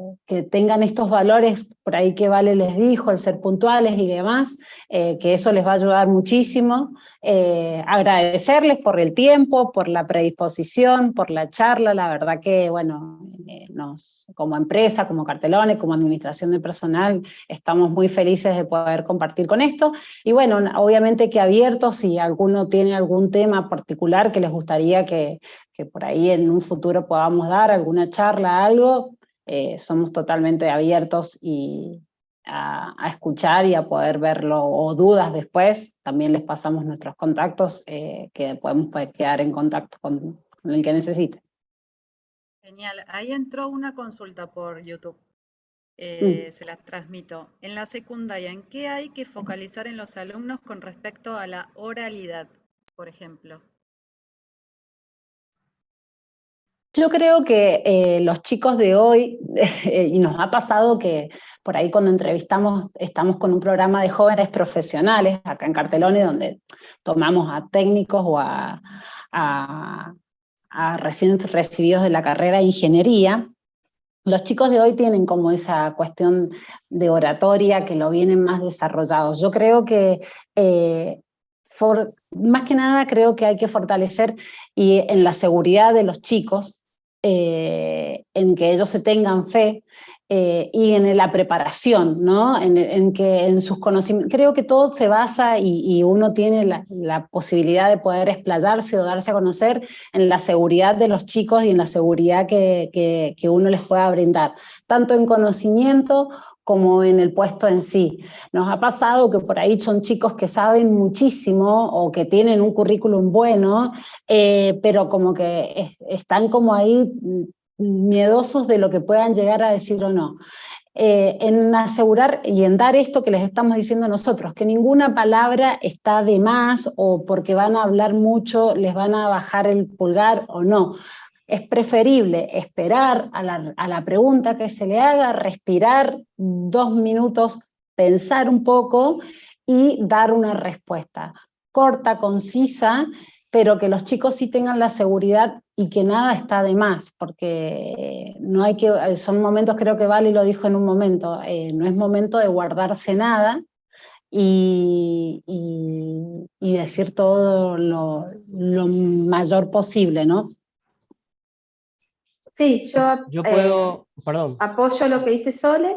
tengan estos valores, por ahí que Vale les dijo, el ser puntuales y demás, que eso les va a ayudar muchísimo. Agradecerles por el tiempo, por la predisposición, por la charla, la verdad que, bueno, como empresa, como Cartelones, como administración de personal, estamos muy felices de poder compartir con esto, y bueno, obviamente que abiertos, si alguno tiene algún tema particular que les gustaría que por ahí en un futuro podamos dar, alguna charla, algo, somos totalmente abiertos a escuchar y a poder verlo, o dudas después, también les pasamos nuestros contactos, que podemos quedar en contacto con el que necesite. Genial. Ahí entró una consulta por YouTube. Se las transmito. En la secundaria, ¿en qué hay que focalizar en los alumnos con respecto a la oralidad, por ejemplo? Yo creo que los chicos de hoy, y nos ha pasado que por ahí cuando estamos con un programa de jóvenes profesionales, acá en Cartelones, donde tomamos a técnicos o a recién recibidos de la carrera de ingeniería. Los chicos de hoy tienen como esa cuestión de oratoria que lo vienen más desarrollados. Yo creo que, más que nada, creo que hay que fortalecer en la seguridad de los chicos, en que ellos se tengan fe, y en la preparación, ¿no? En que en sus conocimientos, creo que todo se basa y uno tiene la posibilidad de poder explayarse o darse a conocer en la seguridad de los chicos y en la seguridad que uno les pueda brindar, tanto en conocimiento como en el puesto en sí. Nos ha pasado que por ahí son chicos que saben muchísimo o que tienen un currículum bueno, pero como que están como ahí miedosos de lo que puedan llegar a decir o no. En asegurar y en dar esto que les estamos diciendo nosotros, que ninguna palabra está de más, o porque van a hablar mucho les van a bajar el pulgar o no. Es preferible esperar a la pregunta que se le haga, respirar 2 minutos, pensar un poco y dar una respuesta corta, concisa, pero que los chicos sí tengan la seguridad y que nada está de más, porque no hay que, son momentos, creo que Vale lo dijo en un momento, no es momento de guardarse nada y decir todo lo mayor posible, ¿no? Sí, Yo puedo, perdón. apoyo lo que dice Sole,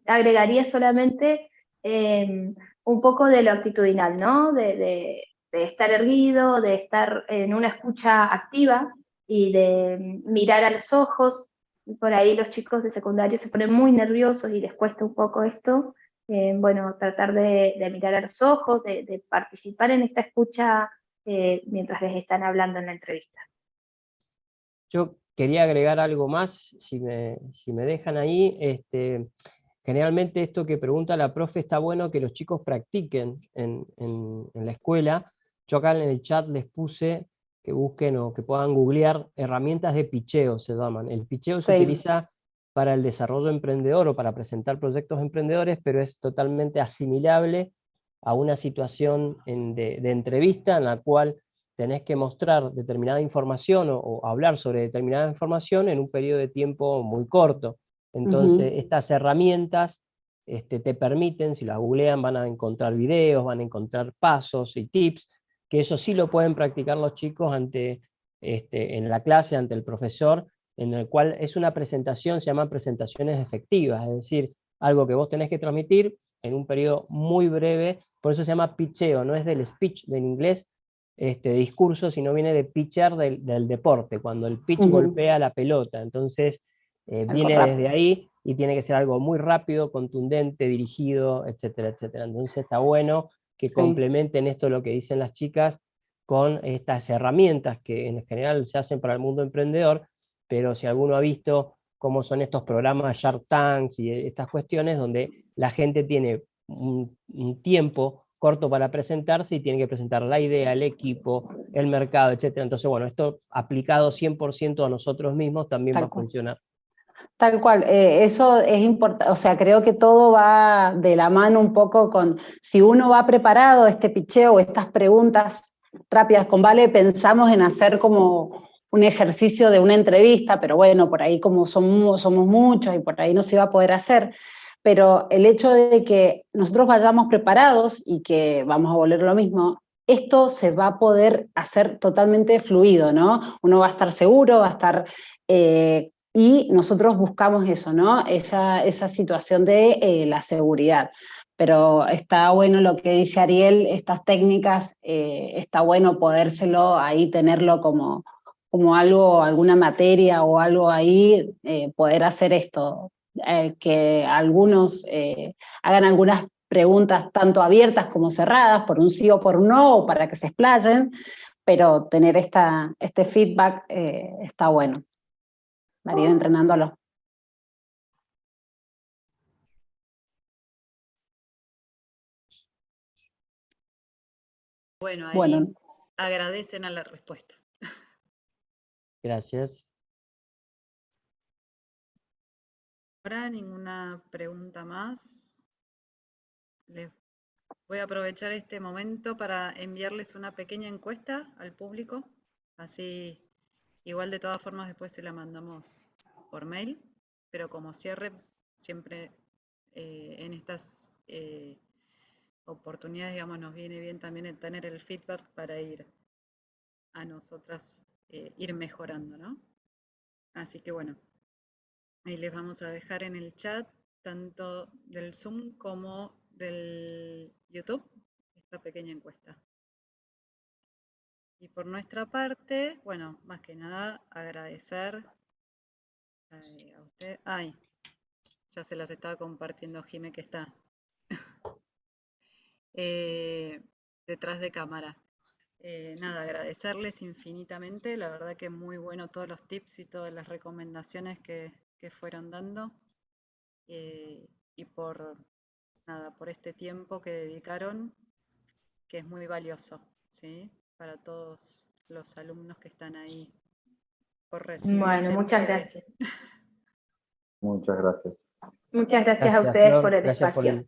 agregaría solamente un poco de lo actitudinal, ¿no? De estar erguido, de estar en una escucha activa y de mirar a los ojos. Por ahí los chicos de secundario se ponen muy nerviosos y les cuesta un poco esto. Bueno, tratar de mirar a los ojos, de participar en esta escucha mientras les están hablando en la entrevista. Yo quería agregar algo más, si me dejan ahí. Generalmente esto que pregunta la profe, está bueno que los chicos practiquen en la escuela. Yo acá en el chat les puse que busquen o que puedan googlear herramientas de pitcheo, se llaman. El pitcheo se utiliza para el desarrollo emprendedor o para presentar proyectos emprendedores, pero es totalmente asimilable a una situación de entrevista en la cual tenés que mostrar determinada información o hablar sobre determinada información en un periodo de tiempo muy corto. Entonces, estas herramientas te permiten, si las googlean, van a encontrar videos, van a encontrar pasos y tips, que eso sí lo pueden practicar los chicos en la clase, ante el profesor, en el cual es una presentación, se llaman presentaciones efectivas, es decir, algo que vos tenés que transmitir en un periodo muy breve, por eso se llama pitcheo, no es del speech del inglés, discurso, sino viene de pitcher del deporte, cuando el pitch golpea la pelota. Entonces viene desde ahí y tiene que ser algo muy rápido, contundente, dirigido, etcétera, etcétera. Entonces está bueno que complementen esto lo que dicen las chicas, con estas herramientas que en general se hacen para el mundo emprendedor, pero si alguno ha visto cómo son estos programas Shark Tanks y estas cuestiones donde la gente tiene un tiempo corto para presentarse y tiene que presentar la idea, el equipo, el mercado, etc. Entonces, bueno, esto aplicado 100% a nosotros mismos también va a funcionar. Tal cual, eso es importante, o sea, creo que todo va de la mano un poco con, si uno va preparado, este pitcheo o estas preguntas rápidas con Vale, pensamos en hacer como un ejercicio de una entrevista, pero bueno, por ahí como somos muchos y por ahí no se va a poder hacer, pero el hecho de que nosotros vayamos preparados y que vamos a volver lo mismo, esto se va a poder hacer totalmente fluido, ¿no? Uno va a estar seguro, va a estar... y nosotros buscamos eso, ¿no? Esa situación de la seguridad. Pero está bueno lo que dice Ariel, estas técnicas, está bueno podérselo ahí, tenerlo como algo, alguna materia o algo ahí, poder hacer esto, que algunos hagan algunas preguntas tanto abiertas como cerradas, por un sí o por un no, o para que se explayen, pero tener este feedback está bueno. María entrenándolo. Bueno, ahí agradecen a la respuesta. Gracias. Ahora ninguna pregunta más. Les voy a aprovechar este momento para enviarles una pequeña encuesta al público. Así, igual de todas formas después se la mandamos por mail, pero como cierre, siempre en estas oportunidades, digamos, nos viene bien también el tener el feedback para ir a nosotras, ir mejorando, ¿no? Así que bueno, ahí les vamos a dejar en el chat, tanto del Zoom como del YouTube, esta pequeña encuesta. Y por nuestra parte, bueno, más que nada agradecer a usted. Ay, ya se las estaba compartiendo Jime, que está detrás de cámara. Nada, agradecerles infinitamente, la verdad que muy bueno todos los tips y todas las recomendaciones que fueron dando, y por este tiempo que dedicaron, que es muy valioso, ¿sí? Para todos los alumnos que están ahí por recibirse. Bueno, muchas gracias. Muchas gracias. Muchas gracias a ustedes Flor, por el gracias espacio.